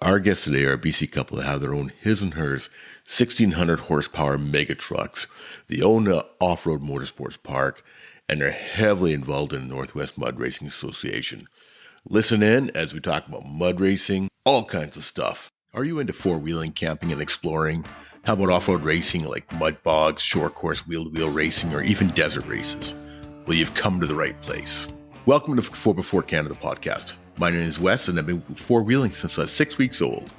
Our guests today are a BC couple that have their own his and hers 1,600 horsepower mega trucks. They own an off-road motorsports park, and they're heavily involved in the Northwest Mud Racing Association. Listen in as we talk about mud racing, all kinds of stuff. Are you into four-wheeling, camping, and exploring? How about off-road racing like mud bogs, short course wheel-to-wheel racing, or even desert races? Well, you've come to the right place. Welcome to 4x4 Canada podcast. My name is Wes, and I've been four-wheeling since I was 6 weeks old.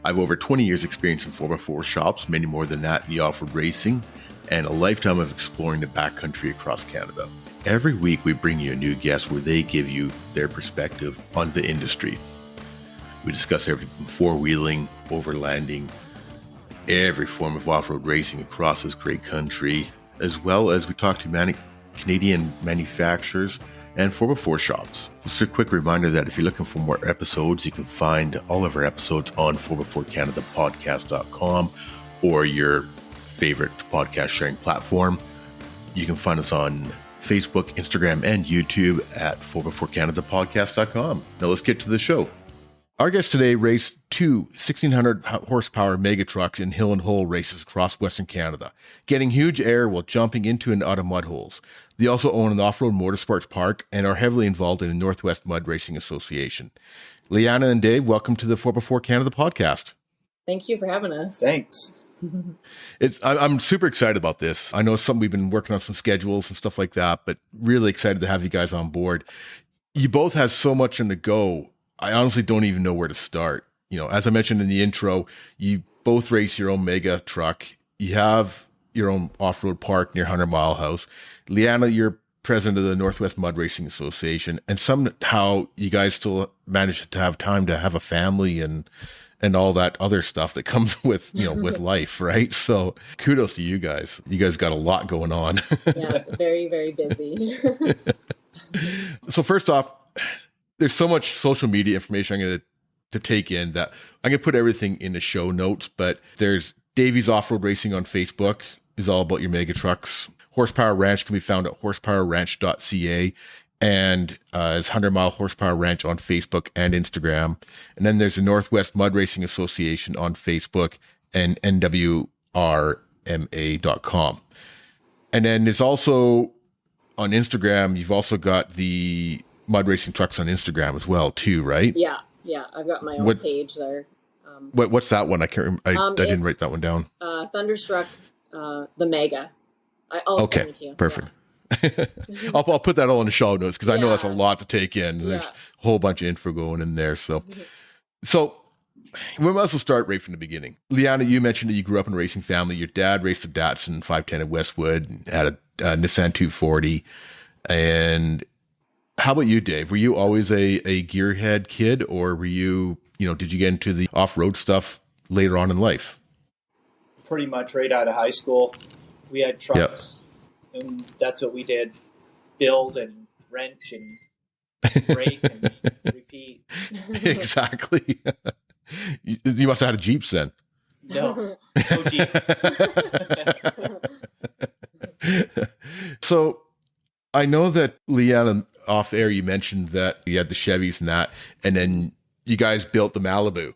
I have over 20 years experience in 4x4 shops, many more than that in the off-road racing, and a lifetime of exploring the backcountry across Canada. Every week we bring you a new guest where they give you their perspective on the industry. We discuss everything from four-wheeling, overlanding, every form of off-road racing across this great country, as well as we talk to Canadian manufacturers and 4x4 shops. Just a quick reminder that if you're looking for more episodes, you can find all of our episodes on 4x4canadapodcast.com or your favorite podcast sharing platform. You can find us on Facebook, Instagram, and YouTube at 4x4canadapodcast.com. Now let's get to the show. Our guests today race two 1,600 horsepower mega trucks in hill and hole races across Western Canada, getting huge air while jumping into and out of mud holes. They also own an off-road motorsports park and are heavily involved in the Northwest Mud Racing Association. Leanna and Dave, welcome to the 4x4 Canada podcast. Thank you for having us. Thanks. I'm super excited about this. I know it's something we've been working on some schedules and stuff like that, but really excited to have you guys on board. You both have so much on the go. I honestly don't even know where to start. You know, as I mentioned in the intro, you both race your own mega truck. You have your own off-road park near 100 Mile House. Leanna, you're president of the Northwest Mud Racing Association, and somehow you guys still manage to have time to have a family and all that other stuff that comes with, you know, with life, right? So kudos to you guys. You guys got a lot going on. Yeah, very, very busy. So first off, there's so much social media information I'm going to take in that I'm going to put everything in the show notes, but there's Davies Off-Road Racing on Facebook is all about your mega trucks. Horsepower Ranch can be found at horsepowerranch.ca, and it's 100 Mile Horsepower Ranch on Facebook and Instagram. And then there's the Northwest Mud Racing Association on Facebook and nwrma.com. And then there's also on Instagram, you've also got the mud racing trucks on Instagram as well too, right? Yeah. I've got my own page there. What's that one? I can't remember. I didn't write that one down. Thunderstruck, the Mega. I'll send it to you. Perfect. Yeah. I'll put that all in the show notes because I know that's a lot to take in. There's a whole bunch of info going in there. So we might as well start right from the beginning. Leanna, you mentioned that you grew up in a racing family. Your dad raced a Datsun 510 at Westwood, and had a Nissan 240. And how about you, Dave? Were you always a gearhead kid, or were you, did you get into the off-road stuff later on in life? Pretty much right out of high school. We had trucks, and that's what we did. Build and wrench and break and repeat. Exactly. You must have had a Jeep then. No Jeep. So I know that, Leanna, off air, you mentioned that you had the Chevys and that, and then you guys built the Malibu.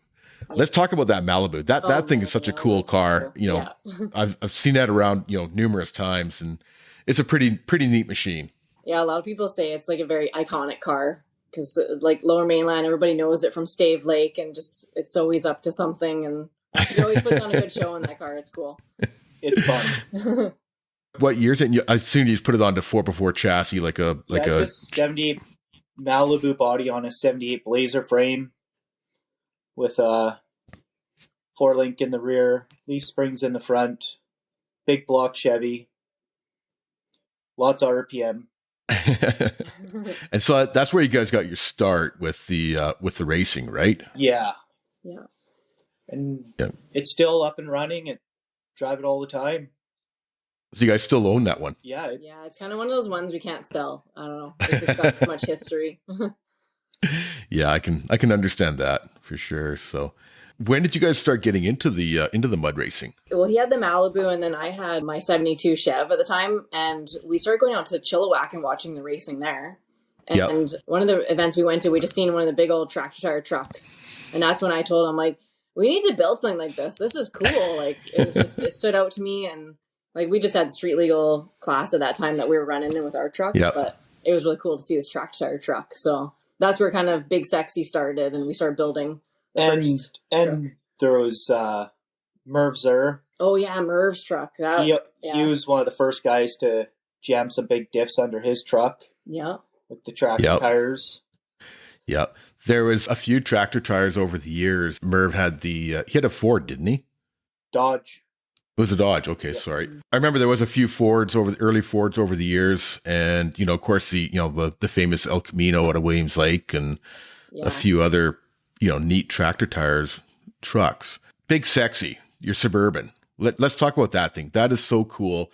Let's talk about that Malibu. That thing is such a cool car. Cool. I've seen that around, numerous times, and it's a pretty neat machine. Yeah, a lot of people say it's like a very iconic car because, like, Lower Mainland, everybody knows it from Stave Lake, and just it's always up to something, and he always puts on a good show in that car. It's cool. It's fun. What years? And I assume you just put it onto 4x4 chassis, like it's a 78 Malibu body on a 78 Blazer frame with a 4-link in the rear, leaf springs in the front, big block Chevy, lots of RPM. And so that's where you guys got your start with the racing, right? Yeah. And it's still up and running, and drive it all the time. So you guys still own that one? Yeah, it's kind of one of those ones we can't sell. I don't know. It's got too much history. Yeah, I can understand that for sure. So when did you guys start getting into the mud racing? Well, he had the Malibu, and then I had my 72 Chev at the time, and we started going out to Chilliwack and watching the racing there. And one of the events we went to, we just seen one of the big old tractor tire trucks. And that's when I told him, like, we need to build something like this. This is cool. Like, it was just, it stood out to me. And like, we just had street legal class at that time that we were running in with our truck. But it was really cool to see this tractor tire truck. So that's where kind of Big Sexy started. And we started building the and there was Merv Zur. Oh yeah, Merv's truck. He was one of the first guys to jam some big diffs under his truck. Yeah. With the tractor tires. Yep. There was a few tractor tires over the years. Merv had he had a Ford, didn't he? Dodge. It was a Dodge. Okay, sorry. I remember there was a few early Fords over the years. And, of course, the famous El Camino out of Williams Lake and a few other, neat tractor trucks. Big Sexy, your Suburban. Let's talk about that thing. That is so cool.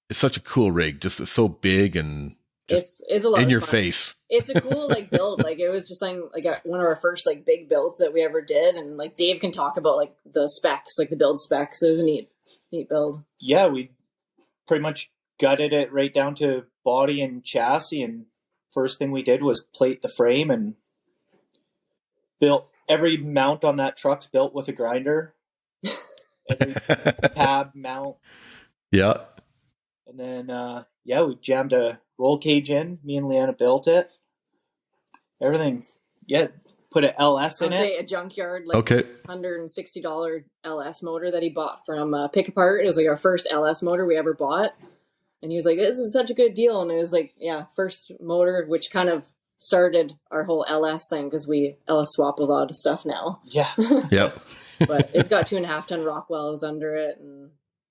It's such a cool rig. Just it's so big and it's a lot in your fun. Face. It's a cool build. Like it was just like one of our first big builds that we ever did. And like Dave can talk about the specs, the build specs. It was a neat build. Yeah, we pretty much gutted it right down to body and chassis. And first thing we did was plate the frame and built every mount on that truck's built with a grinder. Every tab mount. Yeah. And then, we jammed a roll cage in. Me and Leanna built it. Everything. Yeah. Put an LS in it. A junkyard, $160 LS motor that he bought from Pick Apart. It was our first LS motor we ever bought. And he was like, this is such a good deal. And it was first motor, which kind of started our whole LS thing because we LS swap a lot of stuff now. Yeah. Yep. But it's got 2.5 ton Rockwells under it. And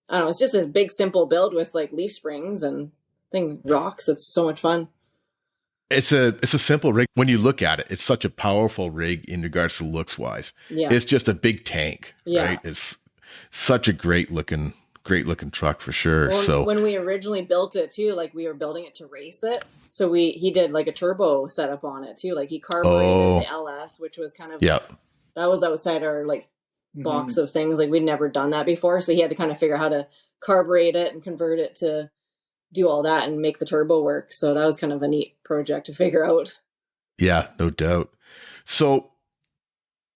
I don't know, it's just a big, simple build with leaf springs and thing rocks. It's so much fun. It's a simple rig. When you look at it, it's such a powerful rig in regards to looks wise. Yeah. It's just a big tank, right? It's such a great looking truck for sure. Well, when we originally built it too, we were building it to race it. So he did a turbo setup on it too. He carbureted the LS, which was kind of, that was outside our box of things. We'd never done that before. So he had to kind of figure out how to carburate it and convert it to do all that and make the turbo work. So that was kind of a neat project to figure out. Yeah, no doubt. So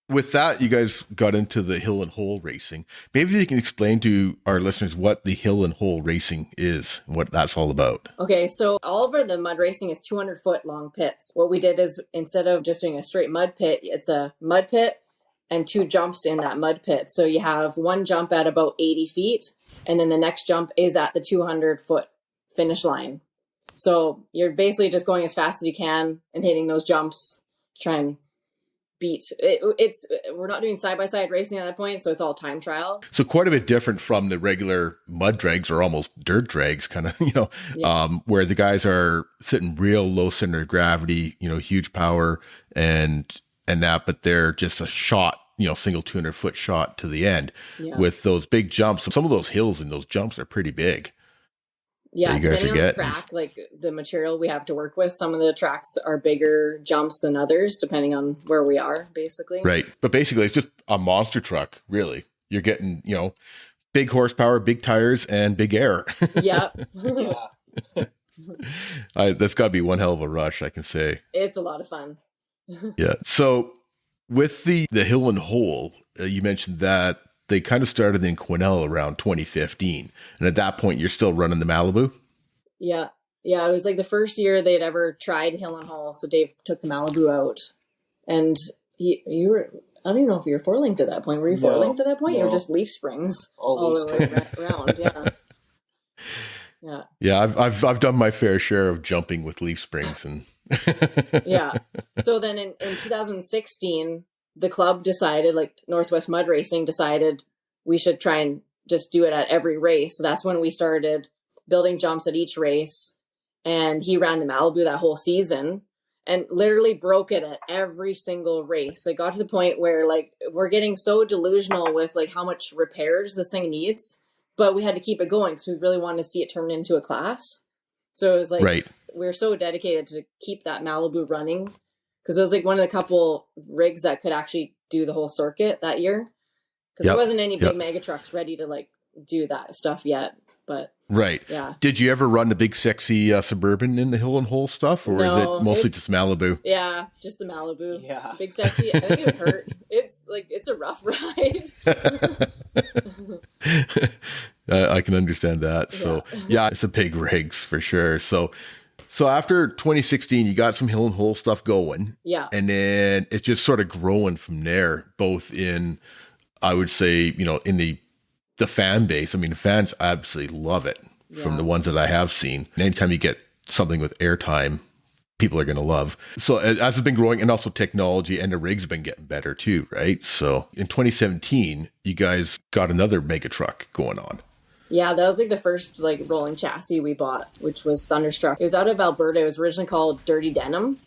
with that, you guys got into the hill and hole racing. Maybe you can explain to our listeners what the hill and hole racing is and what that's all about. Okay, so all over the mud racing is 200-foot long pits. What we did is instead of just doing a straight mud pit, it's a mud pit and 2 jumps in that mud pit. So you have one jump at about 80 feet, and then the next jump is at the 200-foot finish line. So you're basically just going as fast as you can and hitting those jumps to try and beat it. We're not doing side-by-side racing at that point, so it's all time trial. So quite a bit different from the regular mud drags or almost dirt drags kind of, where the guys are sitting real low center of gravity, huge power and that, but they're just a shot, single 200-foot shot to the end with those big jumps. Some of those hills and those jumps are pretty big. Yeah, depending on the track, the material we have to work with, some of the tracks are bigger jumps than others, depending on where we are, basically. Right. But basically, it's just a monster truck, really. You're getting, big horsepower, big tires, and big air. Yeah. That's got to be one hell of a rush, I can say. It's a lot of fun. Yeah. So with the hill and hole, you mentioned that they kind of started in Quesnel around 2015. And at that point, you're still running the Malibu? Yeah. Yeah, it was the first year they'd ever tried hill and hole. So Dave took the Malibu out. And you were, I don't even know if you were four-linked at that point. Were you four-linked at that point? No. You were just leaf springs all the way around. Yeah. Yeah. Yeah, I've done my fair share of jumping with leaf springs and yeah. So then in 2016, the club decided, Northwest Mud Racing decided we should try and just do it at every race. So that's when we started building jumps at each race. And he ran the Malibu that whole season and literally broke it at every single race. It got to the point where we're getting so delusional with how much repairs this thing needs, but we had to keep it going because we really wanted to see it turn into a class. So it was right. We're so dedicated to keep that Malibu running. Because it was one of the couple rigs that could actually do the whole circuit that year. Because there wasn't any big mega trucks ready to do that stuff yet. But Right. yeah. Did you ever run the big sexy Suburban in the hill and hole stuff, or is it mostly just Malibu? Yeah, just the Malibu. Yeah. Big sexy. I think it would hurt. It's a rough ride. I can understand that. So yeah, it's a big rigs for sure. So after 2016, you got some hill and hole stuff going. Yeah. And then it's just sort of growing from there, both in, I would say, in the fan base. I mean, the fans absolutely love it from the ones that I have seen. And anytime you get something with airtime, people are going to love. So as it's been growing, and also technology and the rigs have been getting better too, right? So in 2017, you guys got another mega truck going on. Yeah, that was like the first like rolling chassis we bought, which was Thunderstruck. It was out of Alberta. It was originally called Dirty Denim.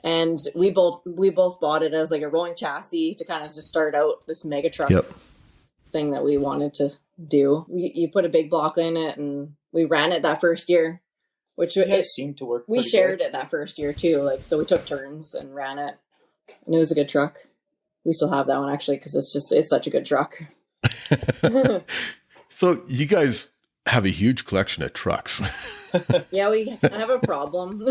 And we both bought it as like a rolling chassis to kind of just start out this mega truck thing that we wanted to do. You put a big block in it, and we ran it that first year, which it seemed to work. We shared it that first year too, like so we took turns and ran it, and it was a good truck. We still have that one actually because it's such a good truck. So you guys have a huge collection of trucks. Yeah, we have a problem.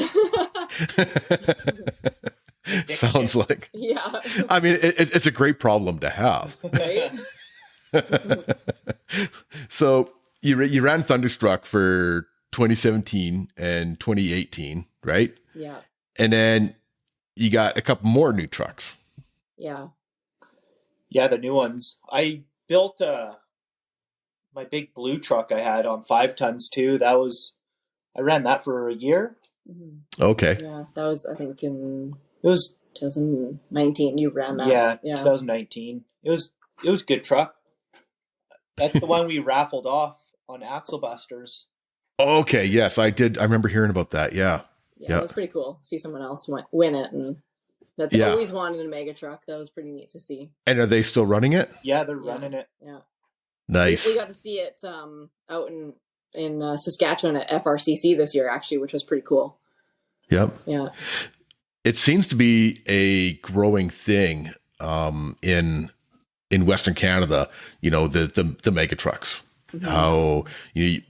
Sounds like. Yeah. I mean, it's a great problem to have. Right? So you ran Thunderstruck for 2017 and 2018, right? Yeah. And then you got a couple more new trucks. Yeah. Yeah, the new ones. I built my big blue truck I had on 5 tons too. I ran that for a year. Mm-hmm. Okay. Yeah, that was I think It was 2019. You ran that. Yeah, 2019. It was a good truck. That's the one we raffled off on Axle Busters. Okay. Yes, I did. I remember hearing about that. Yeah. Yeah, it was pretty cool. See someone else win it, and that's always wanted a mega truck. That was pretty neat to see. And are they still running it? Yeah, they're running it. Yeah. Nice. We got to see it out in Saskatchewan at FRCC this year, actually, which was pretty cool. Yep. Yeah. It seems to be a growing thing in Western Canada. The mega trucks. Mm-hmm. How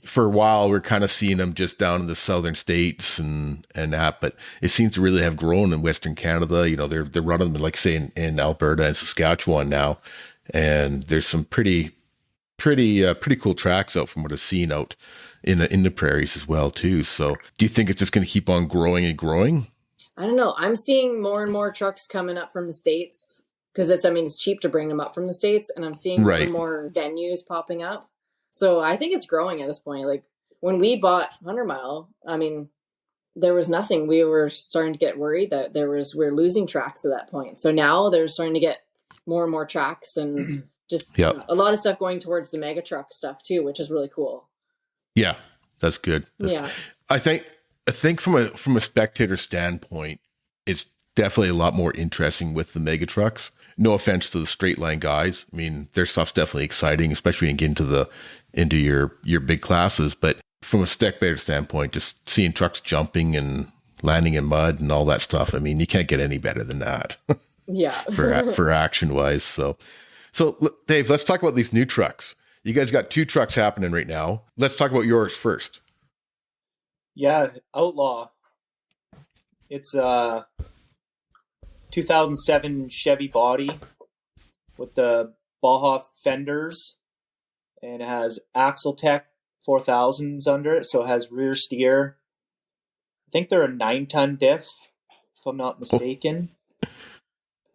for a while we're kind of seeing them just down in the southern states and that, but it seems to really have grown in Western Canada. They're running them like say in Alberta and Saskatchewan now, and there's some pretty cool tracks out from what I've seen out in the prairies as well too. So do you think it's just going to keep on growing and growing? I don't know. I'm seeing more and more trucks coming up from the States because it's cheap to bring them up from the States, and I'm seeing more and more venues popping up. So I think it's growing at this point. Like when we bought 100 Mile, I mean, there was nothing. We were starting to get worried that we're losing tracks at that point. So now they're starting to get more and more tracks and just a lot of stuff going towards the mega truck stuff too, which is really cool. Yeah, that's good. I think from a spectator standpoint, it's definitely a lot more interesting with the mega trucks. No offense to the straight line guys. I mean, their stuff's definitely exciting, especially when you get into your big classes. But from a spectator standpoint, just seeing trucks jumping and landing in mud and all that stuff, I mean, you can't get any better than that. Yeah. for action wise. So Dave, let's talk about these new trucks. You guys got 2 trucks happening right now. Let's talk about yours first. Yeah, Outlaw. It's a 2007 Chevy body with the Baja fenders, and it has Axletech 4000s under it, so it has rear steer. I think they're a 9-ton diff, if I'm not mistaken.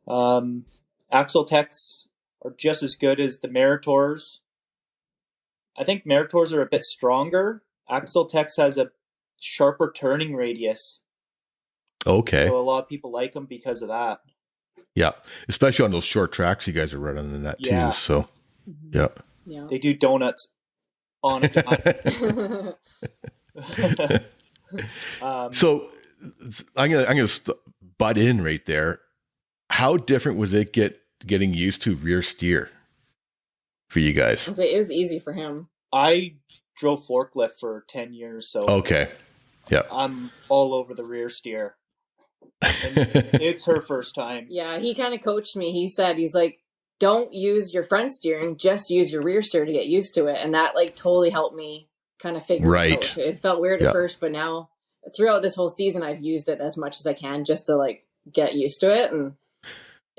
Axletechs are just as good as the Meritors. I think Meritors are a bit stronger. Axletechs has a sharper turning radius. Okay. So a lot of people like them because of that. Yeah. Especially on those short tracks you guys are running in that too. So, yeah. They do donuts on a dime. So I'm gonna butt in right there. How different was it getting used to rear steer for you guys? I'll say it was easy for him. I drove forklift for 10 years, so okay. Yeah. I'm all over the rear steer. And it's her first time. Yeah, he kind of coached me. He's like, don't use your front steering, just use your rear steer to get used to it. And that like totally helped me kind of figure it out. It felt weird at first, but now throughout this whole season, I've used it as much as I can just to like get used to it. And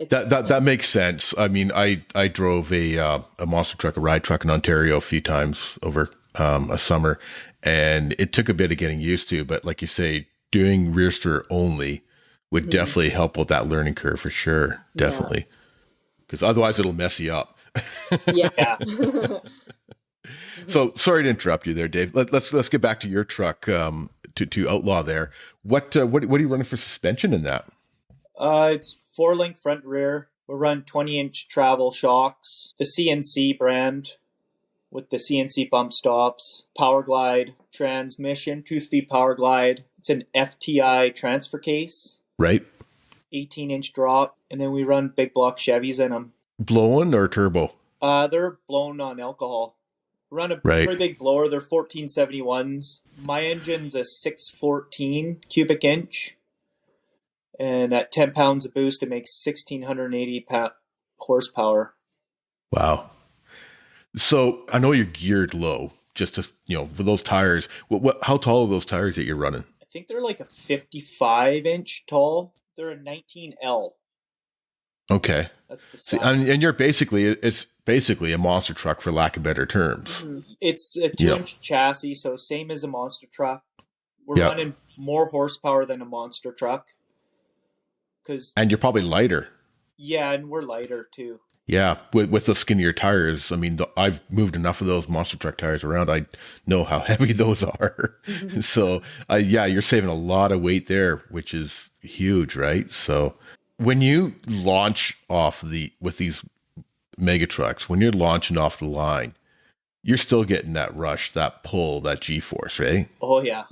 that makes sense. I mean, I drove a monster truck, a ride truck in Ontario a few times over a summer, and it took a bit of getting used to, but like you say, doing rear steer only would definitely help with that learning curve for sure. Definitely. Because otherwise it'll mess you up. Yeah. So sorry to interrupt you there, Dave. Let's get back to your truck, to Outlaw there. What are you running for suspension in that? It's 4-link front rear. We run 20-inch travel shocks, the CNC brand with the CNC bump stops, Power Glide transmission, 2-speed Power Glide. It's an FTI transfer case. Right. 18-inch drop, and then we run big block Chevys in them. Blown or turbo? They're blown on alcohol. We run a pretty big blower. They're 1471s. My engine's a 614 cubic inch, and at 10 pounds of boost, it makes 1,680 horsepower. Wow. So I know you're geared low, just to, for those tires. How tall are those tires that you're running? I think they're like a 55-inch tall. They're a 19L. Okay. That's the size. And it's basically a monster truck, for lack of better terms. It's a 2-inch chassis, so same as a monster truck. We're running more horsepower than a monster truck. And you're probably lighter. Yeah, and we're lighter too. Yeah, with the skinnier tires. I mean, I've moved enough of those monster truck tires around. I know how heavy those are. So, you're saving a lot of weight there, which is huge, right? So, when you launch off with these mega trucks, when you're launching off the line, you're still getting that rush, that pull, that G-force, right? Oh, yeah.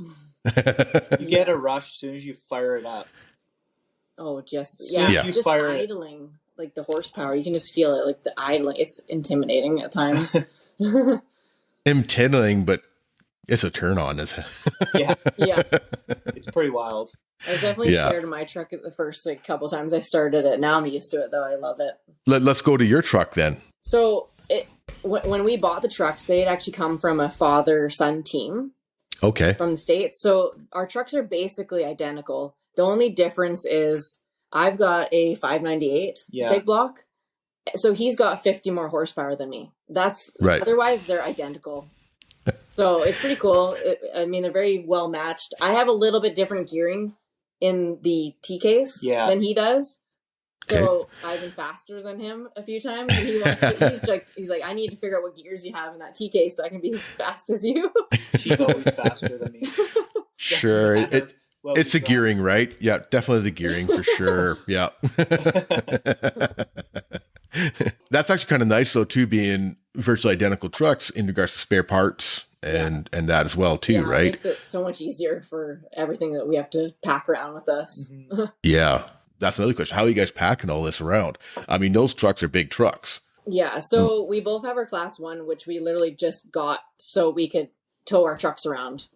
You get a rush as soon as you fire it up. Oh, just idling. Like the horsepower, you can just feel it, like the idling. It's intimidating at times. Intimidating, but it's a turn on, isn't it? Yeah. It's pretty wild. I was definitely scared of my truck at the first couple times I started it. Now I'm used to it, though. I love it. Let's go to your truck then. So when we bought the trucks, they had actually come from a father-son team. Okay. From the States. So our trucks are basically identical. The only difference is I've got a 598 big block. So he's got 50 more horsepower than me. That's right. Otherwise, they're identical. So it's pretty cool. They're very well matched. I have a little bit different gearing in the T case than he does. So I've been faster than him a few times. And he's like, I need to figure out what gears you have in that T case so I can be as fast as you. She's always faster than me. Sure. It's the gearing, right? Yeah, definitely the gearing for sure. Yeah. That's actually kind of nice, though, too, being virtually identical trucks in regards to spare parts and that as well, too, right? It makes it so much easier for everything that we have to pack around with us. Mm-hmm. Yeah. That's another question. How are you guys packing all this around? I mean, those trucks are big trucks. Yeah. So we both have our class 1, which we literally just got so we could tow our trucks around.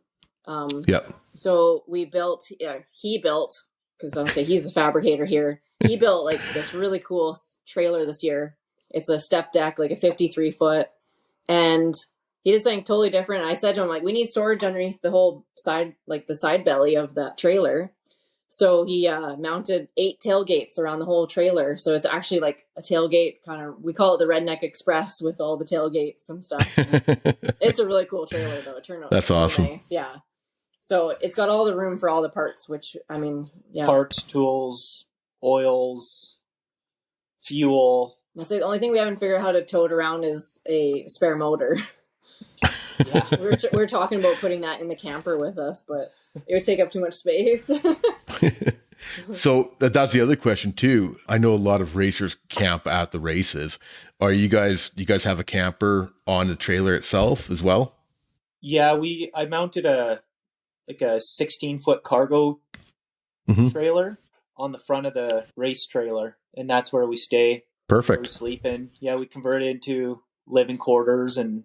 So he built, because I'll say he's a fabricator here. He built like this really cool trailer this year. It's a step deck, like a 53 foot. And he did something totally different. I said to him, like, we need storage underneath the whole side, like the side belly of that trailer. So he mounted 8 tailgates around the whole trailer. So it's actually like a tailgate kind of, we call it the Redneck Express with all the tailgates and stuff. It's a really cool trailer though. It turned out That's really awesome. Nice. Yeah. So it's got all the room for all the parts, which Parts, tools, oils, fuel. I'll say the only thing we haven't figured out how to tow it around is a spare motor. We're talking about putting that in the camper with us, but it would take up too much space. So that's the other question too. I know a lot of racers camp at the races. Do you guys have a camper on the trailer itself as well? Yeah, I mounted a 16-foot cargo trailer on the front of the race trailer, and that's where we stay. Perfect. Where we sleep in. Yeah, we converted into living quarters, and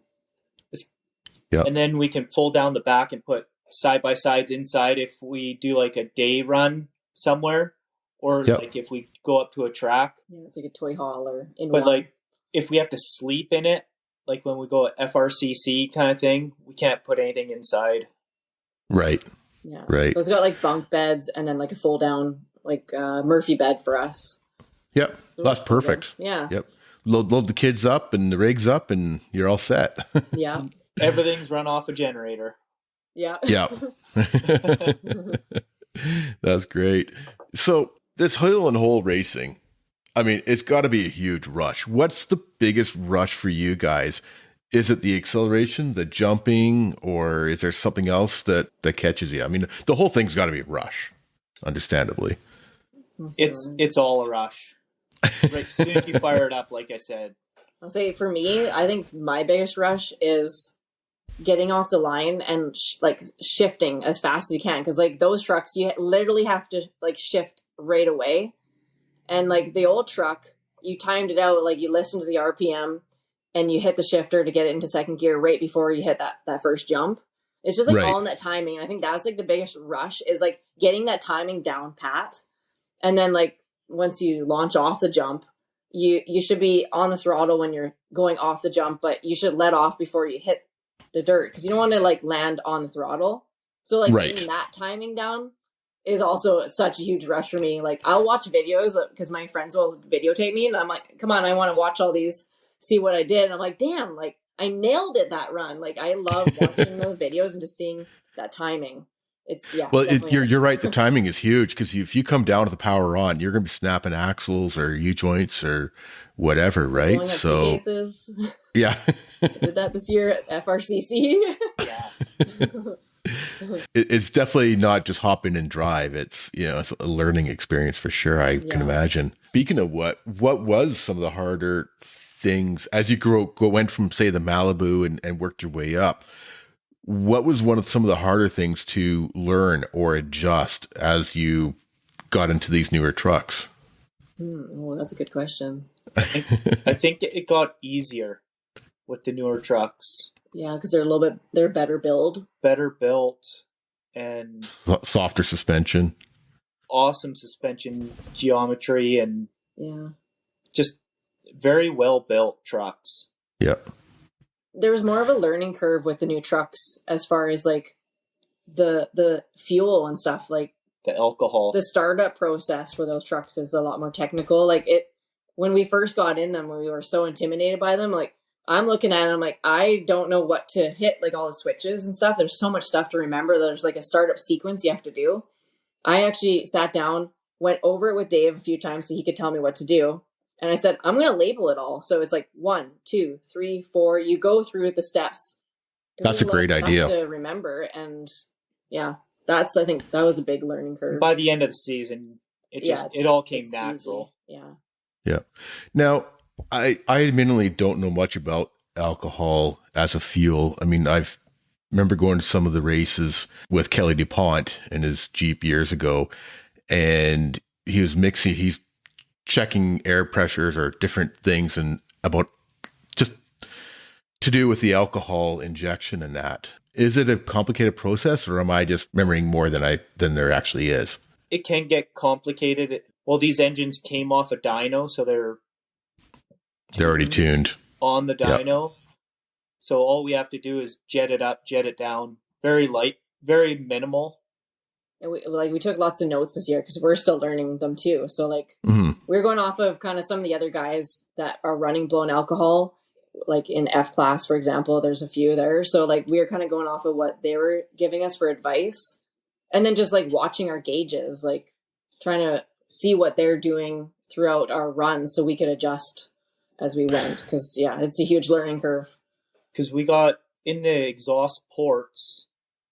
then we can fold down the back and put side-by-sides inside if we do like a day run somewhere, or like if we go up to a track. Yeah, it's like a toy hauler in one. But like if we have to sleep in it, like when we go FRCC kind of thing, we can't put anything inside. Right. Yeah. Right. So it's got like bunk beds and then like a fold down like Murphy bed for us. Yep. So That's perfect. good. Yeah. Yep. Load the kids up and the rigs up and you're all set. Yeah. Everything's run off a generator. Yeah. Yeah. That's great. So this hill and hole racing, I mean, it's got to be a huge rush. What's the biggest rush for you guys? Is it the acceleration, the jumping, or is there something else that catches you? I mean, the whole thing's got to be a rush, understandably. It's all a rush. Right, as soon as you fire it up, like I said. I'll say for me, I think my biggest rush is getting off the line and shifting as fast as you can. Because like those trucks, you literally have to like shift right away. And like the old truck, you timed it out, like you listen to the RPM and you hit the shifter to get it into second gear right before you hit that first jump. It's just like all in that timing. And I think that's like the biggest rush is like getting that timing down pat. And then like once you launch off the jump, you should be on the throttle when you're going off the jump, but you should let off before you hit the dirt because you don't want to like land on the throttle. So like getting that timing down is also such a huge rush for me. Like I'll watch videos because my friends will videotape me and I'm like, come on, I want to watch all these, see what I did. And I'm like, damn, like I nailed it that run. Like I love watching those videos and just seeing that timing. It's well, you're right. The timing is huge because if you come down with the power on, you're going to be snapping axles or U joints or whatever, right? So cases. Yeah, I did that this year at FRCC. Yeah, it's definitely not just hop in and drive. It's it's a learning experience for sure. I can imagine. Speaking of what was some of the harder things as you went from say the Malibu and worked your way up? What was some of the harder things to learn or adjust as you got into these newer trucks? Well, that's a good question. I think it got easier with the newer trucks. Yeah, because they're better built. Better built and softer suspension. Awesome suspension geometry and just very well built trucks. Yep. There was more of a learning curve with the new trucks as far as like the fuel and stuff, like the alcohol. The startup process for those trucks is a lot more technical. Like when we first got in them, we were so intimidated by them. Like I'm looking at it, I'm like, I don't know what to hit, like all the switches and stuff. There's so much stuff to remember. There's like a startup sequence you have to do. I actually sat down, went over it with Dave a few times so he could tell me what to do. And I said, I'm going to label it all. So it's like 1, 2, 3, 4. You go through the steps. That's a great idea to remember. And I think that was a big learning curve. By the end of the season, it all came natural. Easy. Yeah. Now, I admittedly don't know much about alcohol as a fuel. I mean, I remember going to some of the races with Kelly DuPont in his Jeep years ago, and he's checking air pressures or different things and about just to do with the alcohol injection and that. Is it a complicated process or am I just remembering more than there actually is? It can get complicated. Well, these engines came off a dyno, so they're already tuned on the dyno. Yep. So all we have to do is jet it up, jet it down. Very light, very minimal. And we took lots of notes this year because we're still learning them too. So we're going off of kind of some of the other guys that are running blown alcohol, like in F class, for example, there's a few there. So like we were kind of going off of what they were giving us for advice and then just like watching our gauges, like trying to see what they're doing throughout our run so we could adjust as we went. Cause it's a huge learning curve. Cause we got in the exhaust ports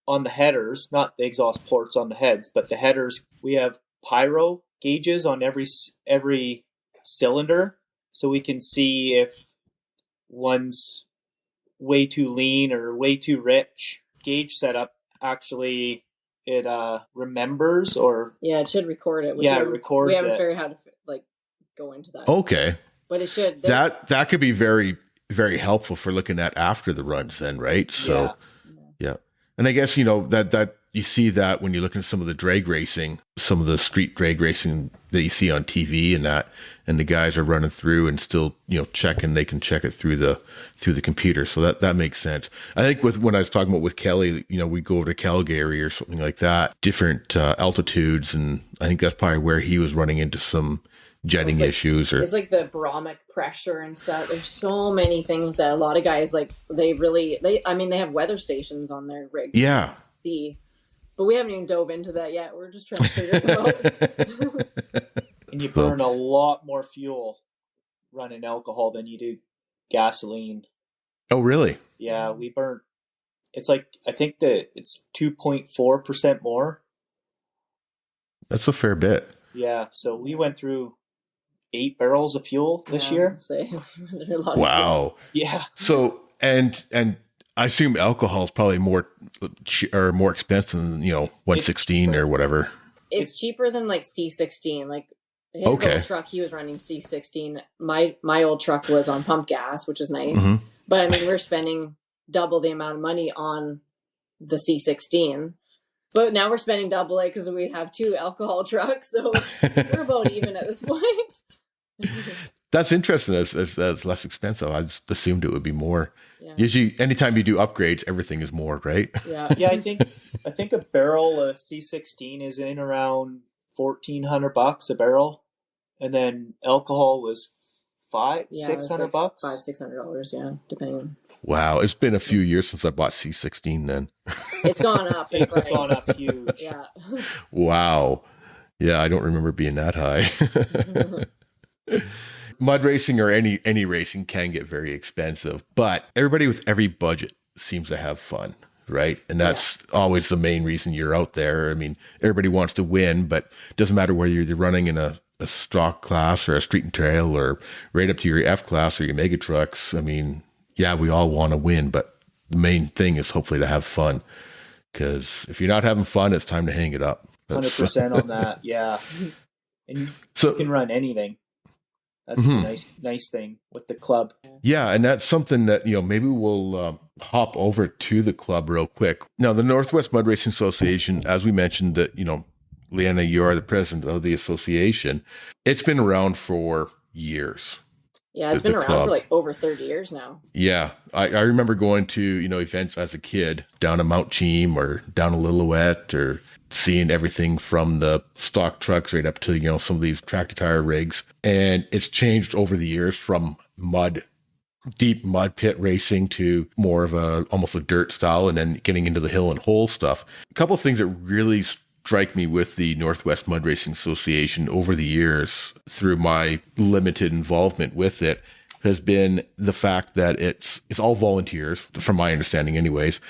on the headers, not the exhaust ports on the heads, but the headers, we have pyro gauges on every cylinder, so we can see if one's way too lean or way too rich. Gauge setup actually it remembers or it should record it. It records. We haven't figured out how to like go into that. Okay, but it should. That could be very, very helpful for looking at after the runs, then, right? So, yeah. And I guess, that you see that when you look at some of the drag racing, some of the street drag racing that you see on TV and the guys are running through and still, checking, they can check it through the computer. So that makes sense. I think when I was talking about with Kelly, we'd go over to Calgary or something like that, different altitudes. And I think that's probably where he was running into some jetting issues. Or it's like the barometric pressure and stuff. There's so many things that a lot of guys, like, they have weather stations on their rig. Yeah. But we haven't even dove into that yet. We're just trying to figure it out. And you burn a lot more fuel running alcohol than you do gasoline. Oh, really? Yeah, we burn. It's like, I think that it's 2.4% more. That's a fair bit. Yeah, so we went through 8 barrels of fuel this year. Wow. Yeah. So, and I assume alcohol is probably more expensive than, 116 or whatever. It's cheaper than like C16. Like his old truck, he was running C16. My old truck was on pump gas, which is nice. Mm-hmm. But I mean, we're spending double the amount of money on the C16. But now we're spending double it because we have 2 alcohol trucks. So we're about even at this point. That's interesting. That's less expensive. I just assumed it would be more. Yeah. Usually, anytime you do upgrades, everything is more, right? Yeah. Yeah. I think a barrel of C16 is in around $1,400 a barrel, and then alcohol was $600. $500-$600. Yeah, depending. Wow, it's been a few years since I bought C16. Then it's gone up. It's gone up huge. Yeah. Wow. Yeah, I don't remember being that high. Mud racing or any racing can get very expensive, but everybody with every budget seems to have fun, right? And that's always the main reason you're out there. I mean, everybody wants to win, but it doesn't matter whether you're running in a stock class or a street and trail or right up to your F class or your mega trucks. I mean, yeah, we all want to win, but the main thing is hopefully to have fun, because if you're not having fun, it's time to hang it up. 100% on that. Yeah. And you can run anything. That's the nice thing with the club. Yeah, and that's something that, maybe we'll hop over to the club real quick. Now, the Northwest Mud Racing Association, as we mentioned, that, Leanna, you are the president of the association. It's been around for years. Yeah, it's been around for like over 30 years now. Yeah, I remember going to, events as a kid down to Mount Cheam or down to Lillooet, or seeing everything from the stock trucks right up to, some of these tractor tire rigs. And it's changed over the years from deep mud pit racing to more of almost a dirt style, and then getting into the hill and hole stuff. A couple of things that really strike me with the Northwest Mud Racing Association over the years, through my limited involvement with it, has been the fact that it's all volunteers, from my understanding anyways.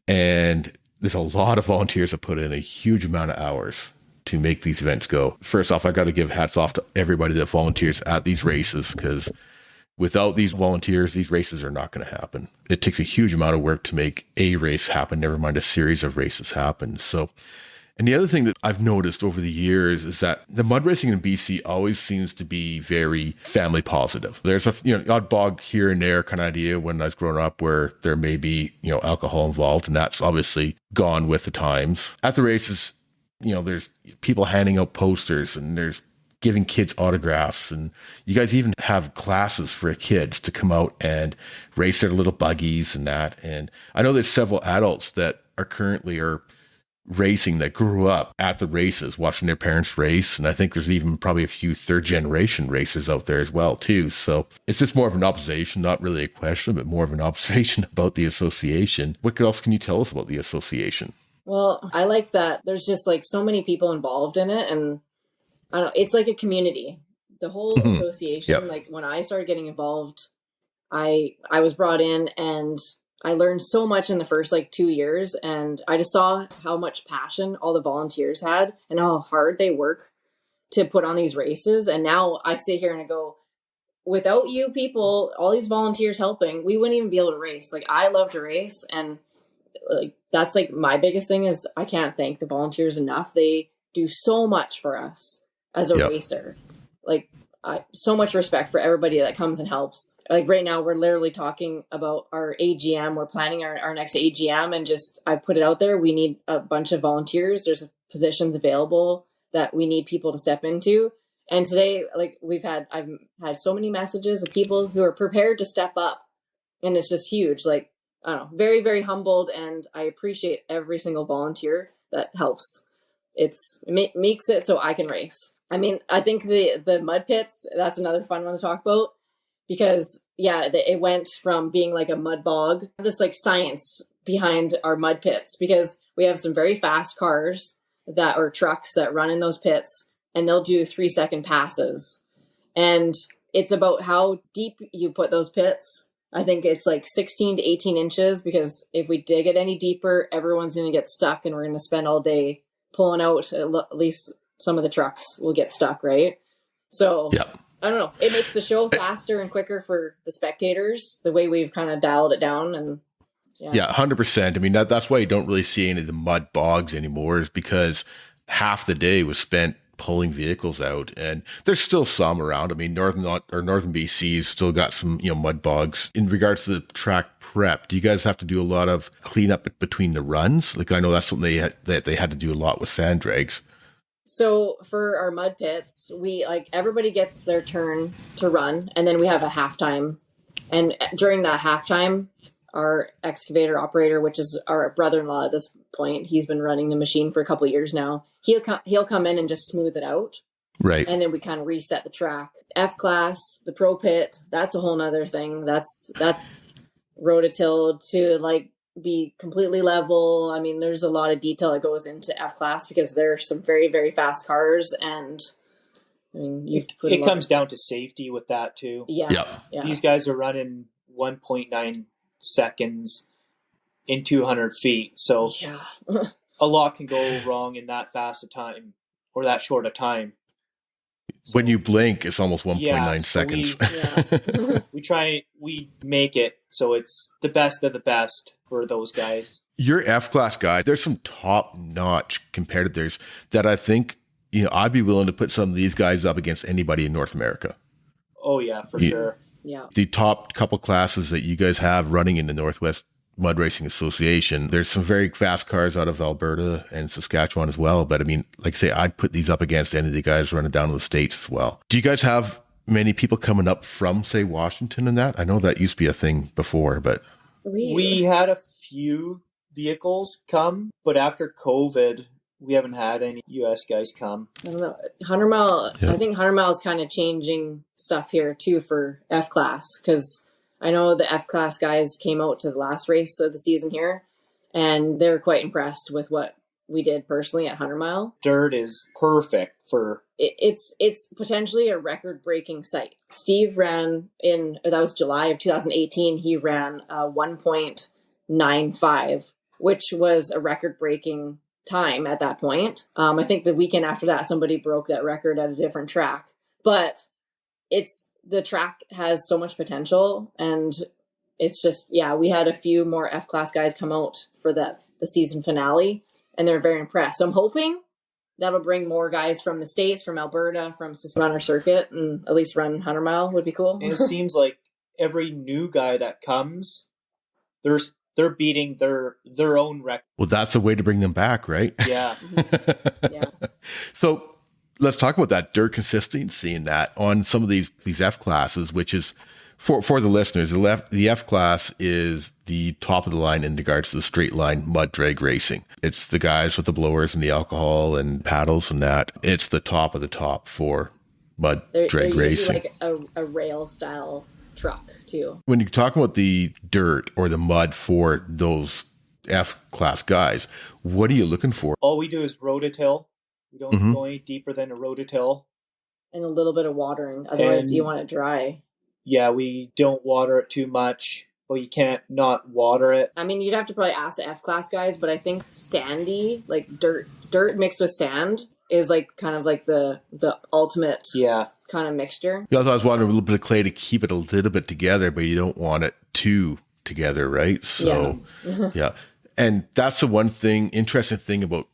And there's a lot of volunteers that put in a huge amount of hours to make these events go. First off, I got to give hats off to everybody that volunteers at these races, because without these volunteers, these races are not going to happen. It takes a huge amount of work to make a race happen, never mind a series of races happen. So, and the other thing that I've noticed over the years is that the mud racing in BC always seems to be very family positive. There's odd bog here and there kind of idea when I was growing up where there may be, alcohol involved, and that's obviously gone with the times. At the races, there's people handing out posters, and there's giving kids autographs, and you guys even have classes for kids to come out and race their little buggies and that. And I know there's several adults that are currently racing that grew up at the races, watching their parents race. And I think there's even probably a few third generation racers out there as well too. So it's just more of an observation, not really a question, but more of an observation about the association. What else can you tell us about the association? Well, I like that there's just like so many people involved in it, and I don't know, it's like a community. The whole association, like when I started getting involved, I was brought in, and I learned so much in the first 2 years, and I just saw how much passion all the volunteers had and how hard they work to put on these races. And now I sit here and I go, without you people, all these volunteers helping, we wouldn't even be able to race. Like, I love to race, and that's my biggest thing is I can't thank the volunteers enough. They do so much for us as a racer. Like, so much respect for everybody that comes and helps. Like right now, we're literally talking about our AGM. We're planning our next AGM, and just I put it out there. We need a bunch of volunteers. There's positions available that we need people to step into. And today, like I've had so many messages of people who are prepared to step up, and it's just huge. Like, I don't know, very, very humbled, and I appreciate every single volunteer that helps. It makes it so I can race. I mean, I think the mud pits, that's another fun one to talk about, because it went from being like a mud bog, this like science behind our mud pits, because we have some very fast cars or trucks that run in those pits, and they'll do 3-second passes. And it's about how deep you put those pits. I think it's like 16 to 18 inches, because if we dig it any deeper, everyone's going to get stuck, and we're going to spend all day pulling out. At least some of the trucks will get stuck, right? So I don't know. It makes the show faster and quicker for the spectators, the way we've kind of dialed it down. And yeah, 100%. I mean, that's why you don't really see any of the mud bogs anymore, is because half the day was spent pulling vehicles out, and there's still some around. I mean, northern BC's still got some, mud bogs. In regards to the track prep, do you guys have to do a lot of cleanup between the runs? Like, I know that's something they had to do a lot with sand drags. So for our mud pits, everybody gets their turn to run, and then we have a halftime. And during that halftime, our excavator operator, which is our brother-in-law at this point, he's been running the machine for a couple of years now. He'll come in and just smooth it out. Right. And then we kind of reset the track. F-class, the pro pit, that's a whole nother thing. That's rototilled to like be completely level. I mean, there's a lot of detail that goes into F-class, because there are some very, very fast cars, and I mean, it comes down to safety with that too. Yeah. These guys are running 1.9 seconds in 200 feet. So a lot can go wrong in that fast a time, or that short a time. So, when you blink, it's almost 1.9 seconds. We make it so it's the best of the best for those guys. Your F-class guy, there's some top-notch competitors that I think, I'd be willing to put some of these guys up against anybody in North America. Oh yeah, for sure. Yeah. The top couple classes that you guys have running in the Northwest Mud Racing Association, there's some very fast cars out of Alberta and Saskatchewan as well. But I mean, like I say, I'd put these up against any of the guys running down in the States as well. Do you guys have many people coming up from, say, Washington and that? I know that used to be a thing before, but we had a few vehicles come, but after COVID, we haven't had any U.S. guys come. I don't know. 100 Mile, I think 100 Mile is kind of changing stuff here too for F-class, because I know the F-class guys came out to the last race of the season here, and they're quite impressed with what we did personally at 100 Mile. Dirt is perfect for... It's potentially a record-breaking site. Steve ran that was July of 2018, he ran 1.95, which was a record-breaking time at that point. I think the weekend after that, somebody broke that record at a different track. But the track has so much potential, and it's just, we had a few more F-class guys come out for the season finale, and they're very impressed. So I'm hoping that'll bring more guys from the States, from Alberta, from run our circuit, and at least run 100 Mile would be cool. And it seems like every new guy that comes, they're beating their own record. Well, that's a way to bring them back, right? Yeah. Yeah. So let's talk about that dirt consistency in that on some of these F classes, which is for the listeners, the F class is the top of the line in regards to the straight line mud drag racing. It's the guys with the blowers and the alcohol and paddles and that. It's the top of the top for mud drag racing. Like a rail style truck too. When you're talking about the dirt or the mud for those F class guys, what are you looking for? All we do is rototill. We don't go any deeper than a rototill. And a little bit of watering. Otherwise, you want it dry. Yeah, we don't water it too much. Well, you can't not water it. I mean, you'd have to probably ask the F-class guys, but I think sandy, like dirt mixed with sand, is like kind of like the ultimate kind of mixture. You also always want a little bit of clay to keep it a little bit together, but you don't want it too together, right? So, yeah. And that's the one interesting thing about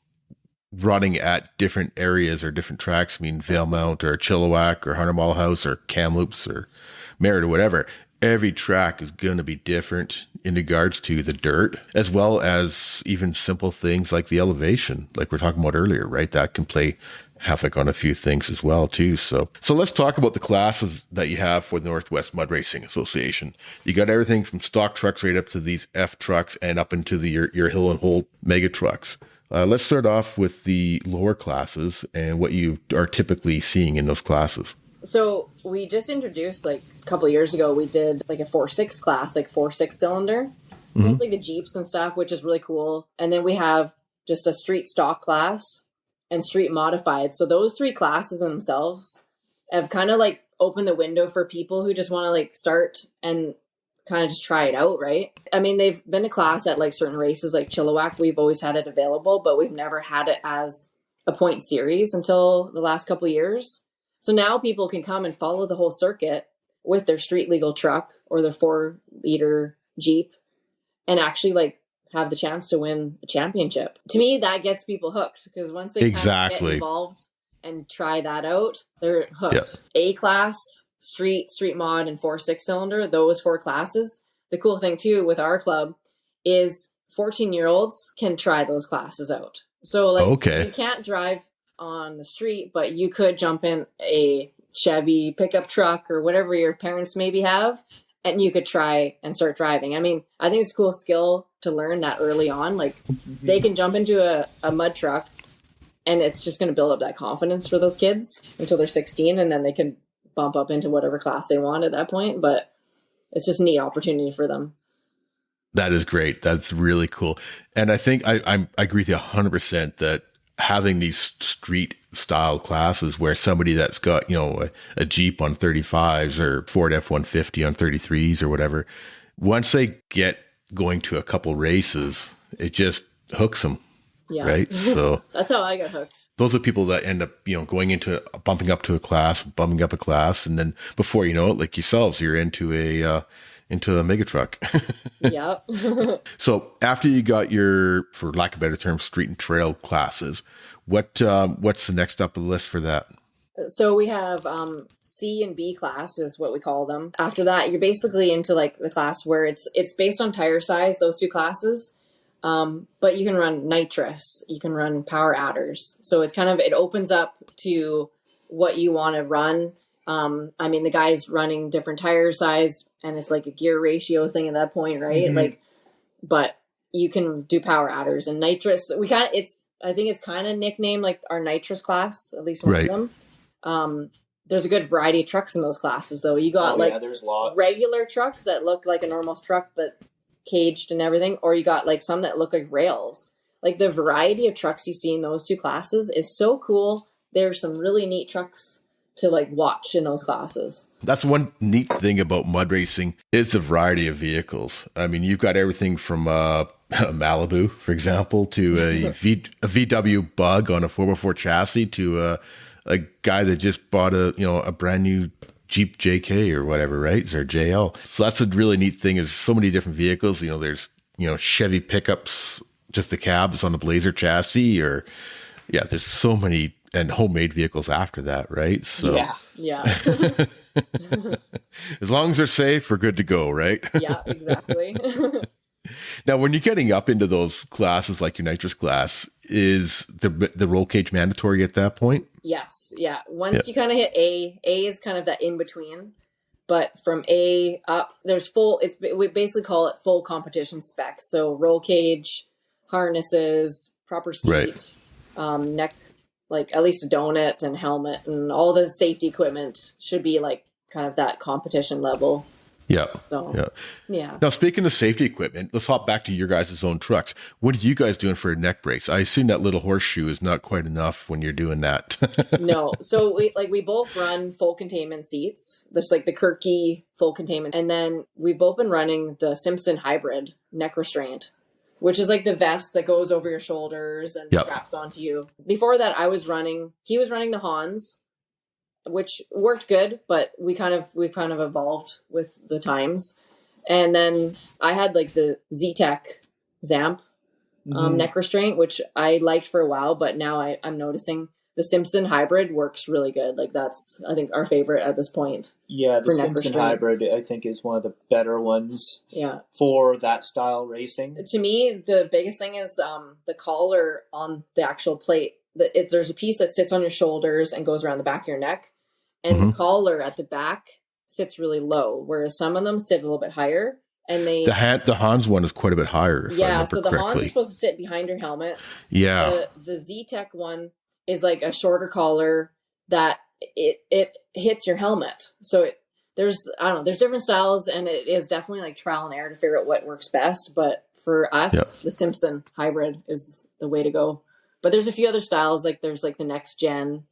running at different areas or different tracks. I mean, Valemount or Chilliwack or 100 Mile House or Kamloops or Merritt or whatever. Every track is going to be different in regards to the dirt, as well as even simple things like the elevation, like we're talking about earlier, right? That can play havoc on a few things as well, too. So let's talk about the classes that you have for the Northwest Mud Racing Association. You got everything from stock trucks right up to these F trucks and up into your hill and hold mega trucks. Let's start off with the lower classes and what you are typically seeing in those classes. So we just introduced, like a couple of years ago, we did like a 4.6 class, like 4.6 cylinder. So it's like the Jeeps and stuff, which is really cool. And then we have just a street stock class and street modified. So those three classes in themselves have kind of like opened the window for people who just want to like start and kind of just try it out, right? I mean, they've been a class at like certain races like Chilliwack. We've always had it available, but we've never had it as a point series until the last couple of years. So now people can come and follow the whole circuit with their street legal truck or their 4-liter Jeep and actually like have the chance to win a championship. To me, that gets people hooked because once they kind of get involved and try that out, they're hooked. Yep. A-class, street mod, and 4.6 cylinder, those 4 classes. The cool thing too with our club is 14-year-olds can try those classes out. So like you can't drive on the street, but you could jump in a Chevy pickup truck or whatever your parents maybe have, and you could try and start driving. I mean, I think it's a cool skill to learn that early on. Like they can jump into a mud truck and it's just going to build up that confidence for those kids until they're 16, and then they can bump up into whatever class they want at that point. But it's just a neat opportunity for them. That is great. That's really cool. And I think I agree with you 100% that having these street style classes where somebody that's got, you know, a Jeep on 35s or Ford F-150 on 33s or whatever, once they get going to a couple races, it just hooks them. Yeah. Right. So that's how I got hooked. Those are people that end up, you know, going into bumping up a class. And then before you know it, like yourselves, you're into a mega truck. Yep. So after you got your, for lack of a better term, street and trail classes, what's the next up on the list for that? So we have C and B class is what we call them. After that, you're basically into like the class where it's based on tire size, those 2 classes. But you can run nitrous, you can run power adders. So it's kind of, it opens up to what you want to run. I mean, the guy's running different tire size and it's like a gear ratio thing at that point, right? Mm-hmm. Like, but you can do power adders and nitrous. I think it's kind of nicknamed like our nitrous class, at least one of them. There's a good variety of trucks in those classes though. You got there's lots. Regular trucks that look like a normal truck, but caged and everything, or you got like some that look like rails. Like the variety of trucks you see in those 2 classes is so cool. There's some really neat trucks to like watch in those classes. That's one neat thing about mud racing is the variety of vehicles. I mean, you've got everything from a Malibu, for example, to a VW Bug on a 4x4 chassis to a guy that just bought a brand new Jeep JK or whatever, right? Or JL. So that's a really neat thing. There's so many different vehicles. You know, there's, Chevy pickups, just the cabs on the Blazer chassis, or there's so many, and homemade vehicles after that, right? So yeah. As long as they're safe, we're good to go, right? Yeah, exactly. Now, when you're getting up into those classes, like your nitrous class, is the roll cage mandatory at that point? Yes. Yeah. Once you kind of hit A is kind of that in between, but from A up, there's we basically call it full competition specs. So roll cage, harnesses, proper seat, neck, like at least a donut and helmet and all the safety equipment should be like kind of that competition level. Yeah. So, yeah. Now, speaking of safety equipment, let's hop back to your guys' own trucks. What are you guys doing for a neck brace? I assume that little horseshoe is not quite enough when you're doing that. No. So we both run full containment seats. There's like the Kirky full containment. And then we've both been running the Simpson hybrid neck restraint, which is like the vest that goes over your shoulders and straps onto you. Before that, he was running the Hans, which worked good, but we've kind of evolved with the times. And then I had like the Z-Tech Zamp, neck restraint, which I liked for a while, but now I'm noticing the Simpson hybrid works really good. Like that's, I think, our favorite at this point. Yeah, the Simpson hybrid, I think, is one of the better ones. Yeah. For that style racing. To me, the biggest thing is the collar on the actual plate. There's a piece that sits on your shoulders and goes around the back of your neck, and the collar at the back sits really low, whereas some of them sit a little bit higher. And the Hans one is quite a bit higher. Yeah, so the Hans is supposed to sit behind your helmet. Yeah. The Z-Tech one is like a shorter collar that it hits your helmet. So there's different styles, and it is definitely like trial and error to figure out what works best. But for us, the Simpson hybrid is the way to go. But there's a few other styles, like there's like the next gen.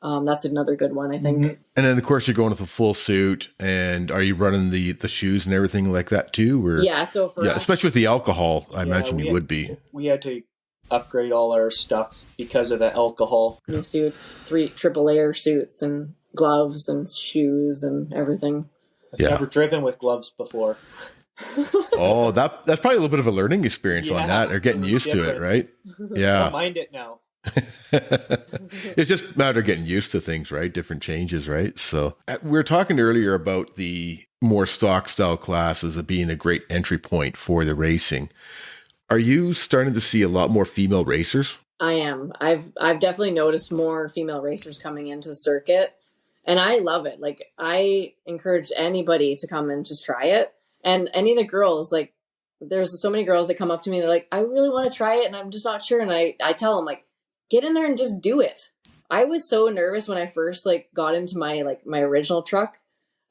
That's another good one, I think. And then, of course, you're going with a full suit. And are you running the shoes and everything like that too? Or? Yeah, so for us, especially with the alcohol, I imagine you would be. We had to upgrade all our stuff because of the alcohol. New suits, 3 triple layer suits, and gloves and shoes and everything. I've never driven with gloves before. Oh, that's probably a little bit of a learning experience on that, or getting used to it, right? Yeah. I don't mind it now. It's just a matter of getting used to things, right? Different changes, right? So we were talking earlier about the more stock style classes as being a great entry point for the racing. Are you starting to see a lot more female racers? I am. I've definitely noticed more female racers coming into the circuit, and I love it. Like, I encourage anybody to come and just try it. And any of the girls, like, there's so many girls that come up to me, they're like, I really want to try it, and I'm just not sure. And I tell them, like, get in there and just do it. I was so nervous when I first like got into my original truck.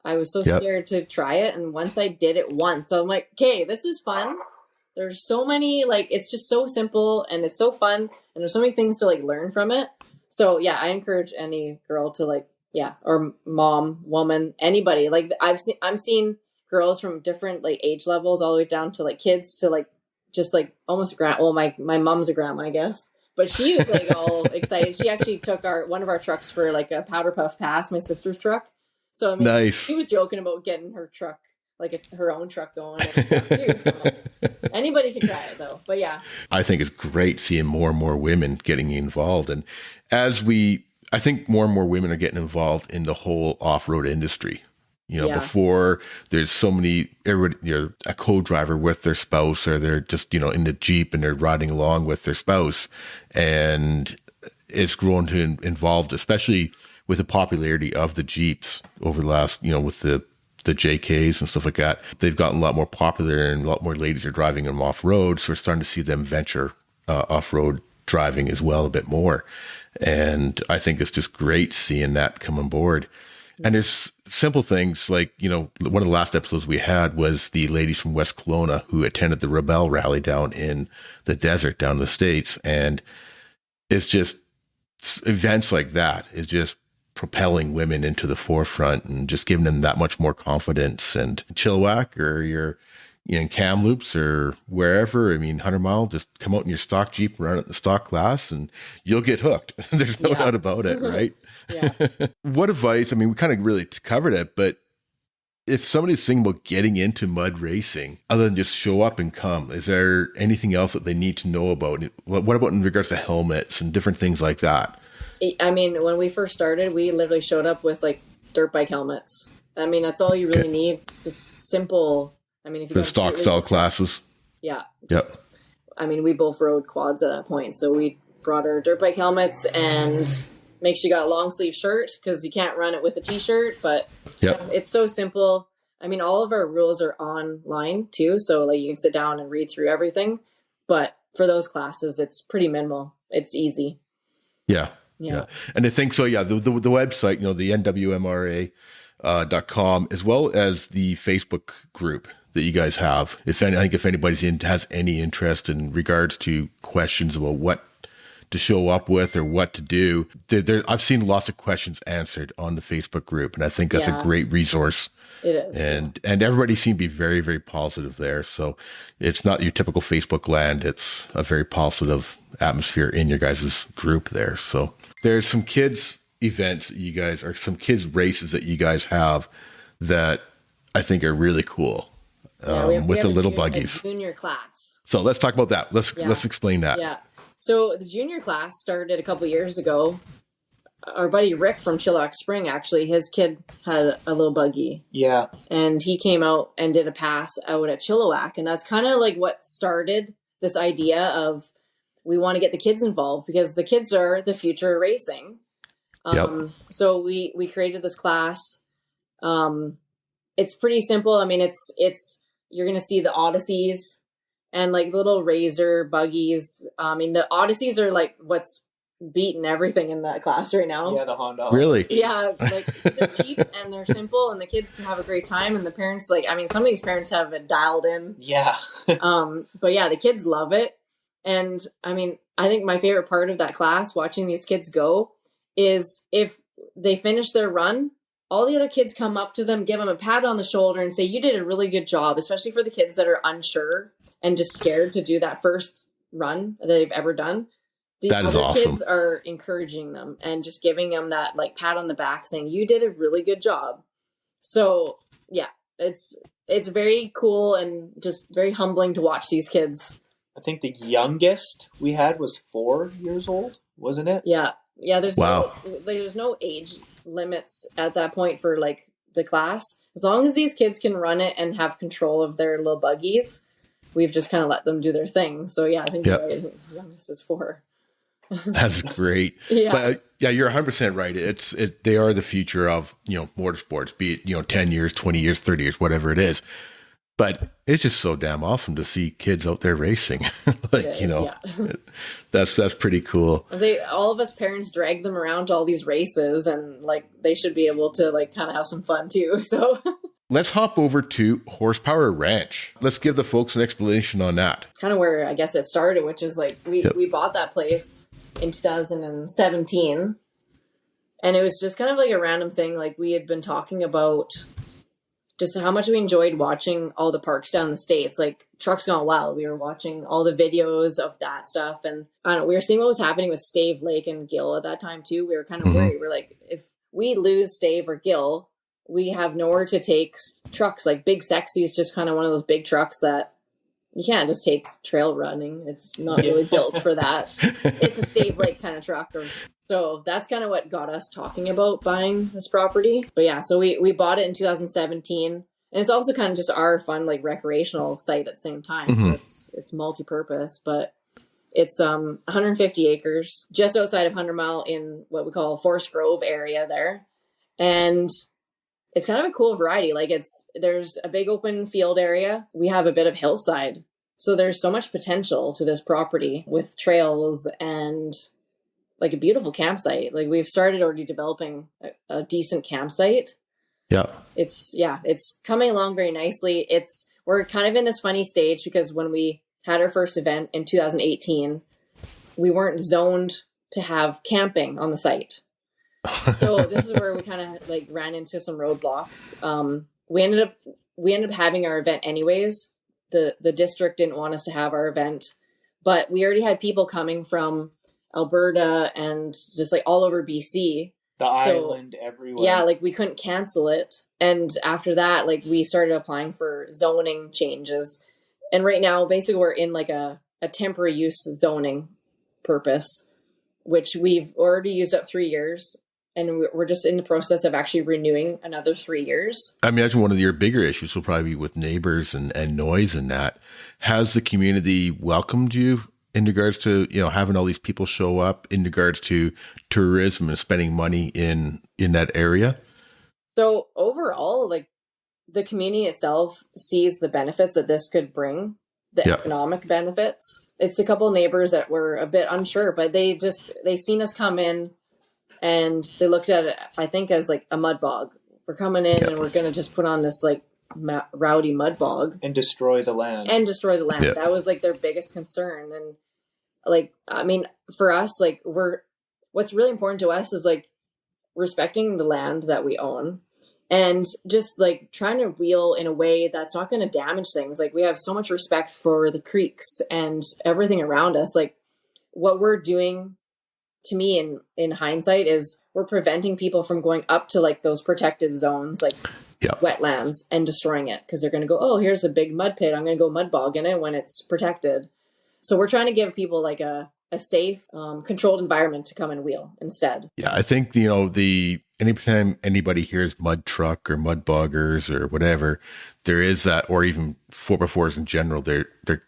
I was so scared to try it. And once I did it once, I'm like, okay, this is fun. There's so many, like, it's just so simple and it's so fun. And there's so many things to like learn from it. So yeah, I encourage any girl to like, or mom, woman, anybody. Like I'm seeing girls from different like age levels all the way down to like kids to like, just like almost my mom's a grandma, I guess. But she was like all excited. She actually took one of our trucks for like a powder puff pass, my sister's truck. So I mean, nice. She was joking about getting her truck, like her own truck going and stuff too. So anybody can try it though. But yeah, I think it's great seeing more and more women getting involved, and I think more and more women are getting involved in the whole off-road industry. You know, before there's so many, everybody, a co-driver with their spouse, or they're just, in the Jeep and they're riding along with their spouse. And it's grown to involved, especially with the popularity of the Jeeps over the last, with the JKs and stuff like that. They've gotten a lot more popular, and a lot more ladies are driving them off-road. So we're starting to see them venture off-road driving as well a bit more. And I think it's just great seeing that come on board. And there's simple things like, one of the last episodes we had was the ladies from West Kelowna who attended the Rebel rally down in the desert, down in the States. And it's just events like that is just propelling women into the forefront and just giving them that much more confidence. And Chilliwack, or you're in Kamloops or wherever, 100 Mile, just come out in your stock Jeep and run at the stock class and you'll get hooked. There's no doubt about it, right? Yeah. What advice, we kind of really covered it, but if somebody's thinking about getting into mud racing, other than just show up and come, is there anything else that they need to know about? What about in regards to helmets and different things like that? When we first started, we literally showed up with like dirt bike helmets. That's all you really need. It's just simple. If you the stock style classes. Yeah. We both rode quads at that point. So we brought our dirt bike helmets, and make sure you got a long sleeve shirt because you can't run it with a t-shirt, but it's so simple. All of our rules are online too. So like you can sit down and read through everything, but for those classes, it's pretty minimal. It's easy. Yeah. And I think so. Yeah. The website, the nwmra.com, as well as the Facebook group that you guys have. If anybody's has any interest in regards to questions about what to show up with or what to do, I've seen lots of questions answered on the Facebook group, and I think that's a great resource. It is. And everybody seems to be very, very positive there. So it's not your typical Facebook land. It's a very positive atmosphere in your guys' group there. So there's some kids events that you guys, or some kids races that you guys have that I think are really cool. with the a little a buggies. junior class. So let's talk about that. Let's explain that. Yeah. So the junior class started a couple years ago. Our buddy Rick from Chilliwack Spring, actually, his kid had a little buggy. Yeah. And he came out and did a pass out at Chilliwack. And that's kind of like what started this idea of we want to get the kids involved because the kids are the future of racing. So we created this class. It's pretty simple. I mean, it's you're going to see the Odysseys and like little Razor buggies. I mean, the Odysseys are like what's beating everything in that class right now. Yeah, the Honda. Really? Yeah, like they're cheap and they're simple and the kids have a great time and the parents some of these parents have it dialed in. Yeah. But yeah, the kids love it. And I mean, I think my favorite part of that class, watching these kids go, is if they finish their run, all the other kids come up to them, give them a pat on the shoulder and say, you did a really good job, especially for the kids that are unsure and just scared to do that first run that they've ever done. The that is other awesome. Kids are encouraging them and just giving them that like pat on the back saying, you did a really good job. So yeah, it's very cool and just very humbling to watch these kids. I think the youngest we had was 4 years old, wasn't it? Yeah. Yeah. There's Wow. there's no age limits at that point for like the class. As long as these kids can run it and have control of their little buggies, we've just kind of let them do their thing. So yeah, I think you're right. The youngest is 4. That's great. Yeah. But yeah, you're 100% right. They are the future of, motorsports, be it, 10 years, 20 years, 30 years, whatever it is. But it's just so damn awesome to see kids out there racing. That's pretty cool. All of us parents drag them around to all these races and like they should be able to like kind of have some fun too. So let's hop over to Horsepower Ranch. Let's give the folks an explanation on that. Kind of where I guess it started, which is like we bought that place in 2017 and it was just kind of like a random thing. Like we had been talking about just how much we enjoyed watching all the parks down in the States, like Trucks Gone Wild. We were watching all the videos of that stuff. And I don't know, we were seeing what was happening with Stave, Lake, and Gill at that time too. We were kind of worried. We're like, if we lose Stave or Gill, we have nowhere to take trucks. Like Big Sexy is just kind of one of those big trucks that you can't just take trail running. It's not really built for that. It's a Stave Lake kind of truck. So that's kind of what got us talking about buying this property. But yeah, so we bought it in 2017. And it's also kind of just our fun, like recreational site at the same time. So it's multi-purpose, but it's 150 acres just outside of 100 Mile in what we call Forest Grove area there. And it's kind of a cool variety. Like there's a big open field area. We have a bit of hillside. So there's so much potential to this property with trails and like a beautiful campsite. Like we've started already developing a decent campsite. Yeah. It's coming along very nicely. We're kind of in this funny stage because when we had our first event in 2018, we weren't zoned to have camping on the site. So this is where we kind of like ran into some roadblocks. We ended up having our event anyways. The district didn't want us to have our event, but we already had people coming from Alberta and just like all over BC. The island everywhere. Yeah, like we couldn't cancel it. And after that, like we started applying for zoning changes. And right now, basically we're in like a temporary use zoning purpose, which we've already used up 3 years. And we're just in the process of actually renewing another 3 years. I imagine one of your bigger issues will probably be with neighbors and noise and that. Has the community welcomed you in regards to, having all these people show up, in regards to tourism and spending money in that area? So overall, like the community itself sees the benefits that this could bring, the economic benefits. It's a couple neighbors that were a bit unsure, but they seen us come in and they looked at it, I think, as like a mud bog. We're coming in and we're going to just put on this like rowdy mud bog and destroy the land. Yeah. That was like their biggest concern. And like, I mean, for us, like what's really important to us is like respecting the land that we own and just like trying to wheel in a way that's not going to damage things. Like we have so much respect for the creeks and everything around us. Like what we're doing, to me in hindsight, is we're preventing people from going up to like those protected zones, like Yep. wetlands and destroying it because they're going to go, oh, here's a big mud pit. I'm going to go mud bog in it when it's protected. So we're trying to give people like a safe, controlled environment to come and wheel instead. Yeah, I think, anytime anybody hears mud truck or mud boggers or whatever, there is that, or even 4x4s in general, there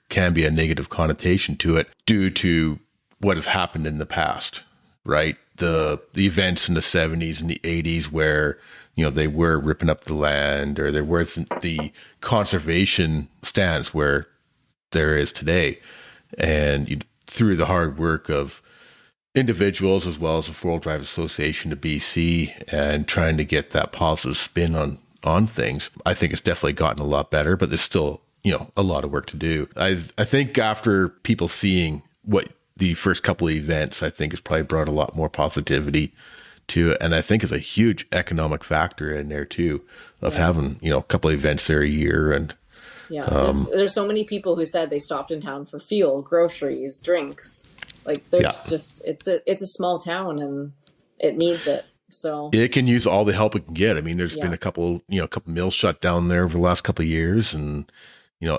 can be a negative connotation to it due to what has happened in the past, right? The events in the 70s and the 80s where, they were ripping up the land, or there wasn't the conservation stance where there is today. And through the hard work of individuals as well as the Four-Wheel Drive Association of BC and trying to get that positive spin on things, I think it's definitely gotten a lot better, but there's still, a lot of work to do. I think after people seeing what the first couple of events, I think it's probably brought a lot more positivity to it. And I think it's a huge economic factor in there too, of having, a couple of events there a year. And there's so many people who said they stopped in town for fuel, groceries, drinks. Like there's just, it's a small town and it needs it. So it can use all the help it can get. I mean, there's been a couple mills shut down there over the last couple of years, and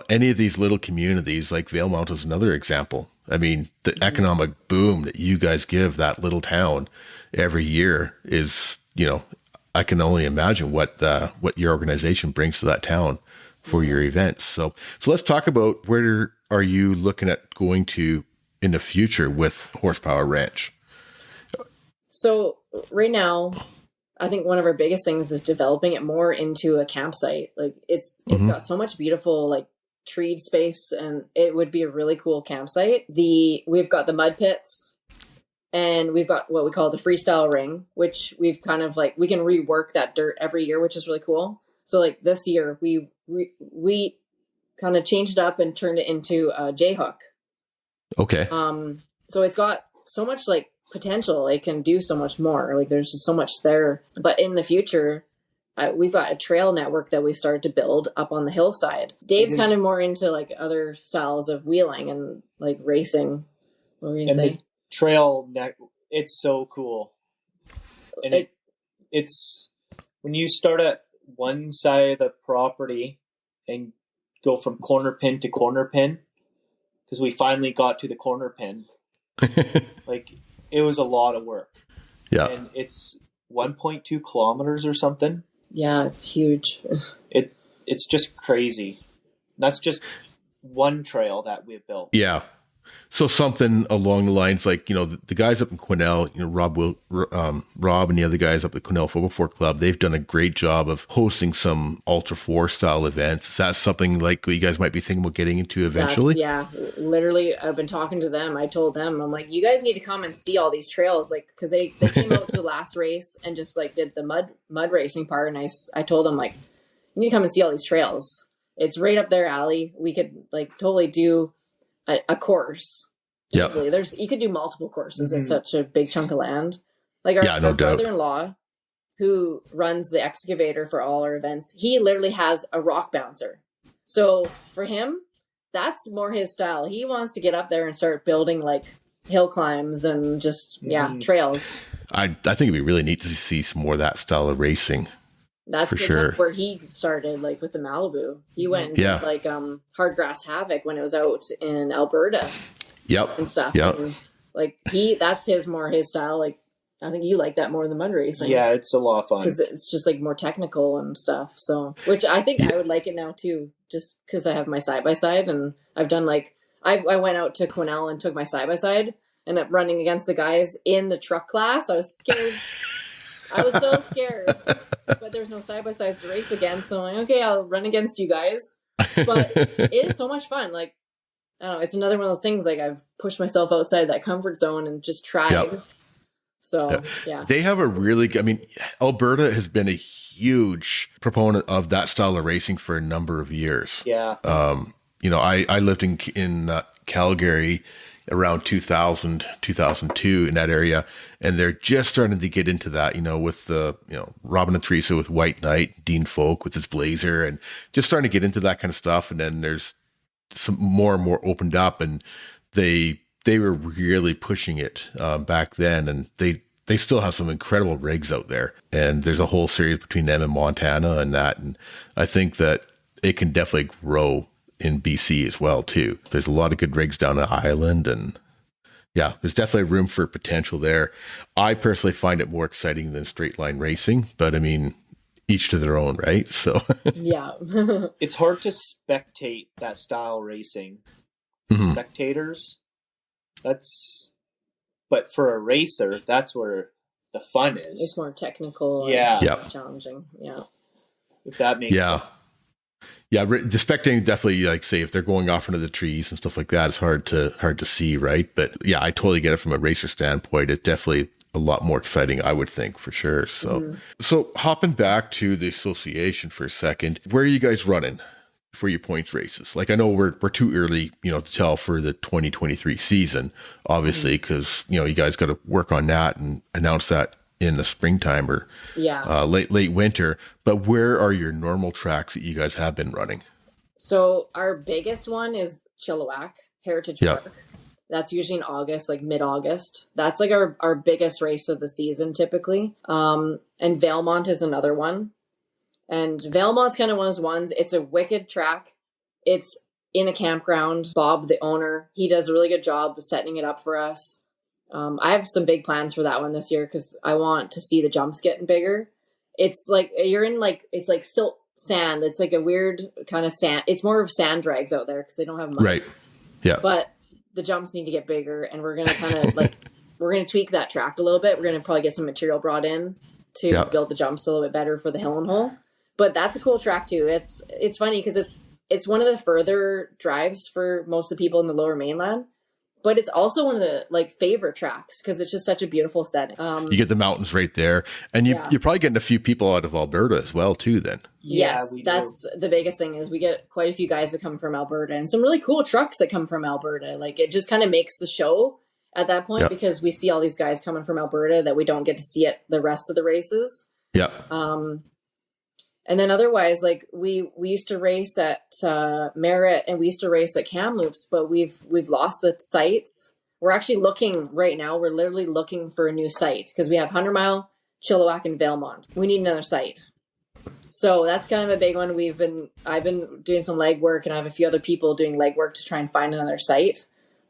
any of these little communities like Valemount is another example. I mean, the economic boom that you guys give that little town every year is, I can only imagine what your organization brings to that town for your events. So let's talk about, where are you looking at going to in the future with Horsepower Ranch? So right now, I think one of our biggest things is developing it more into a campsite. Like it's got so much beautiful, like, treed space, and it would be a really cool campsite. We've got the mud pits, and we've got what we call the freestyle ring, which we've kind of like, we can rework that dirt every year, which is really cool. So like this year we kind of changed it up and turned it into a J-hook. Okay. So it's got so much like potential. It can do so much more. Like there's just so much there. But in the future, we've got a trail network that we started to build up on the hillside. Dave's kind of more into like other styles of wheeling and like racing. What were you gonna say? The trail net, it's so cool. And it's when you start at one side of the property and go from corner pin to corner pin, because we finally got to the corner pin. Like, it was a lot of work. Yeah. And it's 1.2 kilometers or something. Yeah, it's huge. It's just crazy. That's just one trail that we've built. Yeah. So something along the lines like, the guys up in Quesnel, Rob and the other guys up at the Quesnel 4x4 Club, they've done a great job of hosting some Ultra 4 style events. Is that something like you guys might be thinking about getting into eventually? Yeah, literally, I've been talking to them. I told them, I'm like, you guys need to come and see all these trails, like, because they came out to the last race and just like did the mud racing part. And I told them, like, you need to come and see all these trails. It's right up their alley. We could like totally do a course easily. You could do multiple courses. It's such a big chunk of land. Like our brother-in-law, who runs the excavator for all our events, he literally has a rock bouncer. So for him, that's more his style. He wants to get up there and start building like hill climbs and just trails. I think it'd be really neat to see some more of that style of racing. That's for sure where he started, like with the Malibu. He went and did like hard grass havoc when it was out in Alberta. And stuff. And like that's more his style. Like I think you like that more than mud racing. Yeah, it's a lot of fun because it's just like more technical and stuff. So, which I think I would like it now too, just because I have my side by side and I've done like I went out to Quesnel and took my side by side and up running against the guys in the truck class. I was scared. I was so scared, but there's no side by sides to race against. So I'm like, okay, I'll run against you guys. But it is so much fun. Like, I don't know, it's another one of those things. Like I've pushed myself outside that comfort zone and just tried. So they have a really, Alberta has been a huge proponent of that style of racing for a number of years. Yeah. I lived in Calgary around 2000, 2002 in that area. And they're just starting to get into that, with the, Robin and Teresa with White Knight, Dean Folk with his Blazer, and just starting to get into that kind of stuff. And then there's some more and more opened up, and they were really pushing it back then. And they they still have some incredible rigs out there, and there's a whole series between them and Montana and that. And I think that it can definitely grow in BC as well too. There's a lot of good rigs down the island, and yeah, there's definitely room for potential there. I personally find it more exciting than straight line racing, but I mean, each to their own, right? So Yeah. It's hard to spectate that style racing. Mhm. Spectators, but for a racer, that's where the fun It's is. more technical. Yeah. And Yeah. challenging. Yeah. If that makes sense. Yeah, the spectating definitely, like, say if they're going off into the trees and stuff like that, it's hard to see, right? But yeah, I totally get it from a racer standpoint. It's definitely a lot more exciting, I would think, for sure. So, so hopping back to the association for a second, where are you guys running for your points races? Like, I know we're too early, to tell for the 2023 season, obviously, because you guys got to work on that and announce that in the springtime or Yeah. late winter. But where are your normal tracks that you guys have been running? So our biggest one is Chilliwack Heritage Yeah. Park. That's usually in August, like mid-August. That's like our biggest race of the season typically. And Valemont is another one. And Valemont's kind of one of those ones. It's a wicked track. It's in a campground. Bob, the owner, he does a really good job of setting it up for us. I have some big plans for that one this year because I want to see the jumps getting bigger. It's like you're in it's like silt sand. It's like a weird kind of sand. It's more of sand drags out there because they don't have mud. Right. Yeah. But the jumps need to get bigger, and we're gonna kind of we're gonna tweak that track a little bit. We're gonna probably get some material brought in to build the jumps a little bit better for the hill and hole. But that's a cool track too. It's funny because it's one of the further drives for most of the people in the Lower Mainland. But it's also one of the favorite tracks because it's just such a beautiful setting. You get the mountains right there, and you're probably getting a few people out of Alberta as well too. Then Yes, that's the biggest thing is we get quite a few guys that come from Alberta and some really cool trucks that come from Alberta. Like it just kind of makes the show at that point because we see all these guys coming from Alberta that we don't get to see at the rest of the races. Yeah. And then otherwise, we used to race at Merritt and we used to race at Kamloops, but we've lost the sites. We're actually looking right now. We're literally looking for a new site because we have 100 Mile, Chilliwack, and Valemont. We need another site. So that's kind of a big one. I've been doing some legwork, and I have a few other people doing legwork to try and find another site.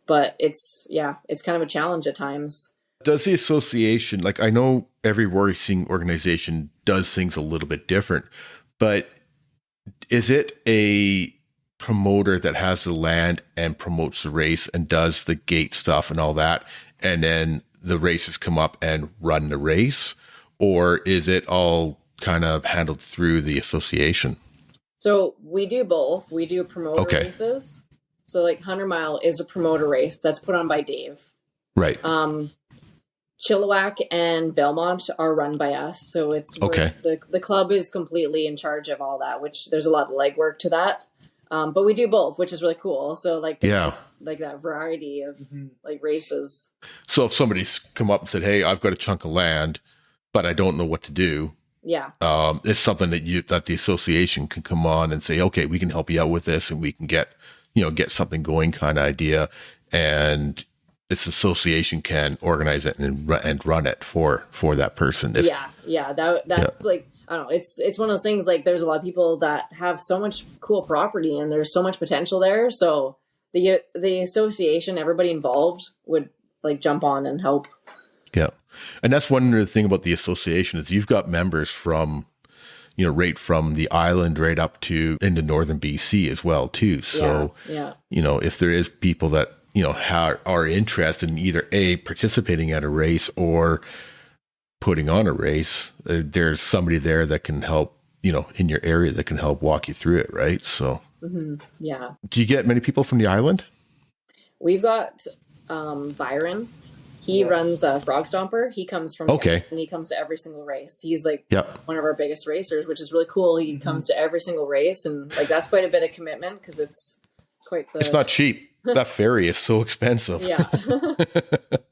But it's kind of a challenge at times. Does the association, I know every racing organization does things a little bit different, but is it a promoter that has the land and promotes the race and does the gate stuff and all that, and then the races come up and run the race? Or is it all kind of handled through the association? So we do both. We do promoter races. So 100 Mile is a promoter race that's put on by Dave. Right. Chilliwack and Valemont are run by us. So it's the club is completely in charge of all that, which there's a lot of legwork to that. But we do both, which is really cool. So there's just that variety of races. So if somebody's come up and said, "Hey, I've got a chunk of land, but I don't know what to do." Yeah. It's something that the association can come on and say, "Okay, we can help you out with this, and we can get something going," kind of idea. And this association can organize it and run it for that person. That's I don't know. It's one of those things. There's a lot of people that have so much cool property, and there's so much potential there. So the association, everybody involved would jump on and help. Yeah, and that's one other thing about the association is you've got members from, right from the island right up to into northern BC as well too. So if there is people that are interested in either participating at a race or putting on a race, there's somebody there that can help, in your area that can help walk you through it. Right. So, yeah. Do you get many people from the island? We've got, Byron, he runs a Frog Stomper. He comes from, and he comes to every single race. He's one of our biggest racers, which is really cool. He comes to every single race, and that's quite a bit of commitment because it's not cheap. That ferry is so expensive. Yeah.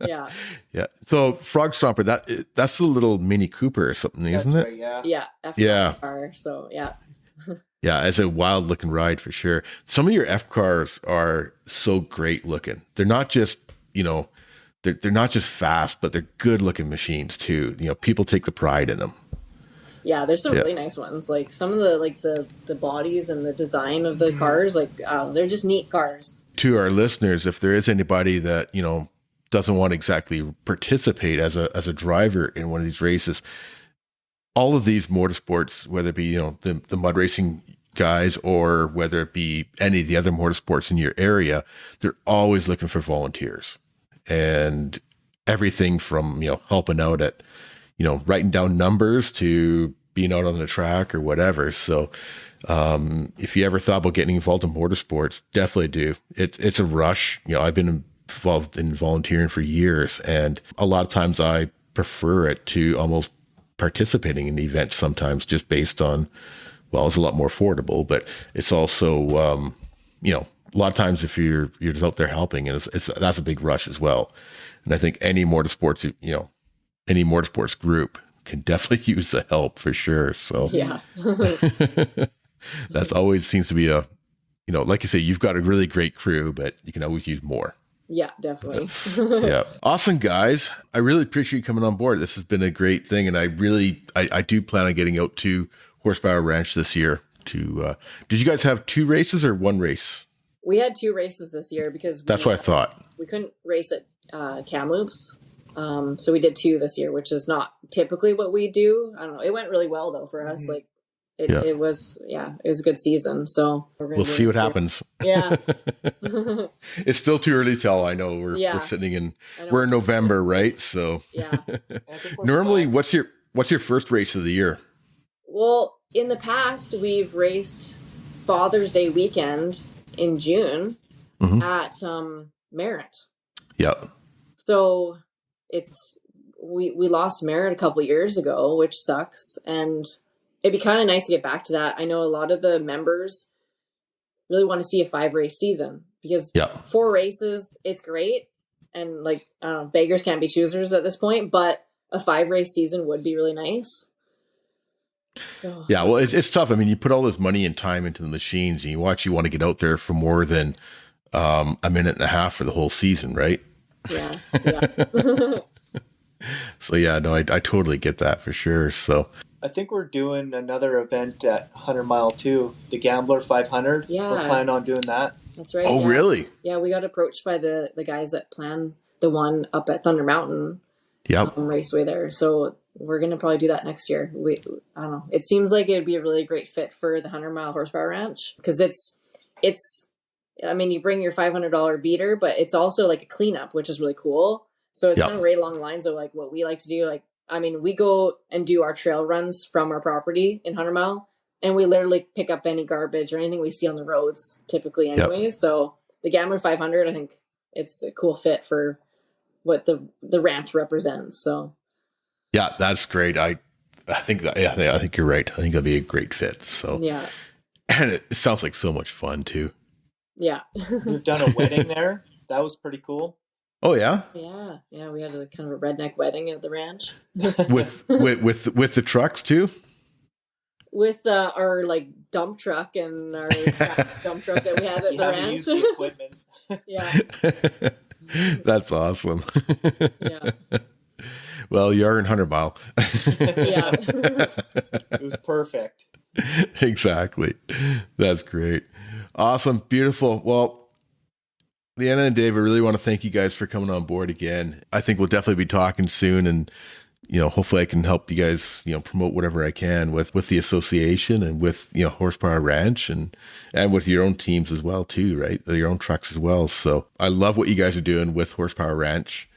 Yeah. Yeah. So Frog Stomper, that's a little Mini Cooper or something, isn't it? Right, yeah. Yeah. Car, so yeah. Yeah, it's a wild looking ride for sure. Some of your F cars are so great looking. They're not just, they're not just fast, but they're good looking machines too. People take the pride in them. Yeah, there's some really nice ones. Like some of the bodies and the design of the cars, they're just neat cars. To our listeners, if there is anybody that, doesn't want to exactly participate as a driver in one of these races, all of these motorsports, whether it be, the mud racing guys or whether it be any of the other motorsports in your area, they're always looking for volunteers. And everything from, helping out at, writing down numbers to being out on the track or whatever. So if you ever thought about getting involved in motorsports, definitely do. It's a rush. I've been involved in volunteering for years, and a lot of times I prefer it to almost participating in the events sometimes, just based on, well, it's a lot more affordable, but it's also, a lot of times if you're just out there helping, and that's a big rush as well. And I think any motorsports group can definitely use the help for sure. So yeah, that's always seems to be like you say, you've got a really great crew, but you can always use more. Yeah, definitely. Yeah. Awesome, guys. I really appreciate you coming on board. This has been a great thing. And I do plan on getting out to Horsepower Ranch this year did you guys have 2 races or 1 race? We had 2 races this year because that's what I thought. We couldn't race at Kamloops. So we did 2 this year, which is not typically what we do. I don't know. It went really well though for us. Like it was a good season. So we'll see what happens. Yeah. It's still too early to tell. I know we're sitting we're in November, right? So yeah. Normally what's your first race of the year? Well, in the past we've raced Father's Day weekend in June at Merritt. Yep. So we lost Merritt a couple years ago, which sucks, and it'd be kind of nice to get back to that. I know a lot of the members really want to see a 5-race season because 4 races, it's great. And beggars can't be choosers at this point, but a 5-race season would be really nice. So. Yeah. Well, it's tough. I mean, you put all this money and time into the machines and you want to get out there for more than a minute and a half for the whole season, right? Yeah. So no, I totally get that for sure. So I think we're doing another event at 100 Mile too, the Gambler 500. Yeah. We're planning on doing that. That's right. Oh, really? Yeah, we got approached by the guys that plan the one up at Thunder Mountain Raceway there. So we're going to probably do that next year. I don't know. It seems like it'd be a really great fit for the 100 Mile Horsepower Ranch because I mean, you bring your $500 beater, but it's also like a cleanup, which is really cool. So it's kind of right along the lines of like what we like to do. Like, I mean, we go and do our trail runs from our property in 100 Mile, and we literally pick up any garbage or anything we see on the roads typically anyways. Yep. So the Gambler 500, I think it's a cool fit for what the ranch represents. So yeah, that's great. I think I think you're right. I think that'd be a great fit. So yeah. And it sounds like so much fun too. Yeah. We've done a wedding there. That was pretty cool. Oh yeah. Yeah. Yeah. We had a kind of a redneck wedding at the ranch. with the trucks too. With our dump truck and our dump truck that we had at the ranch. Used the equipment. Yeah. That's awesome. Yeah. Well, you're in 100 Mile. Yeah. It was perfect. Exactly. That's great. Awesome. Beautiful. Well, Leanna and Dave, I really want to thank you guys for coming on board again. I think we'll definitely be talking soon, and hopefully I can help you guys, promote whatever I can with the association and with, Horsepower Ranch and with your own teams as well too, right? Your own trucks as well. So I love what you guys are doing with Horsepower Ranch,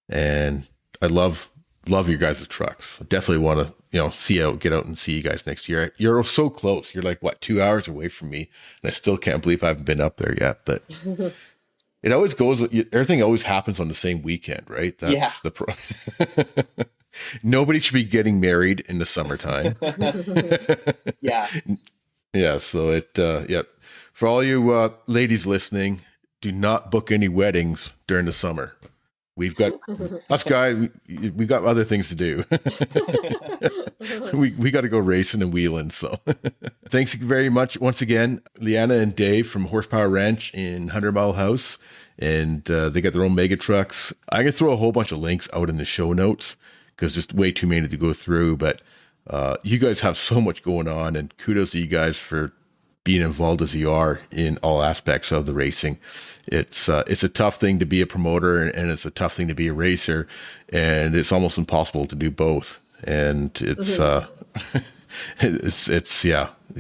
and I love your guys' trucks. I definitely want to, get out and see you guys next year. You're so close. You're like, 2 hours away from me, and I still can't believe I haven't been up there yet, but it always goes, everything always happens on the same weekend, right? That's the Nobody should be getting married in the summertime. Yeah. Yeah. So for all you ladies listening, do not book any weddings during the summer. We've got us guys. We got other things to do. we got to go racing and wheeling. So, thanks very much once again, Leanna and Dave from Horsepower Ranch in 100 Mile House, and they got their own mega trucks. I'm gonna throw a whole bunch of links out in the show notes because just way too many to go through. But you guys have so much going on, and kudos to you guys for being involved as you are in all aspects of the racing. It's a tough thing to be a promoter, and it's a tough thing to be a racer, and it's almost impossible to do both. And it's it's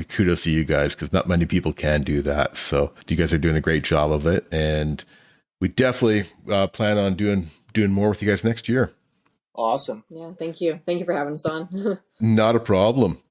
kudos to you guys, because not many people can do that. So you guys are doing a great job of it, and we definitely plan on doing more with you guys next year. Awesome. Yeah, thank you for having us on. Not a problem.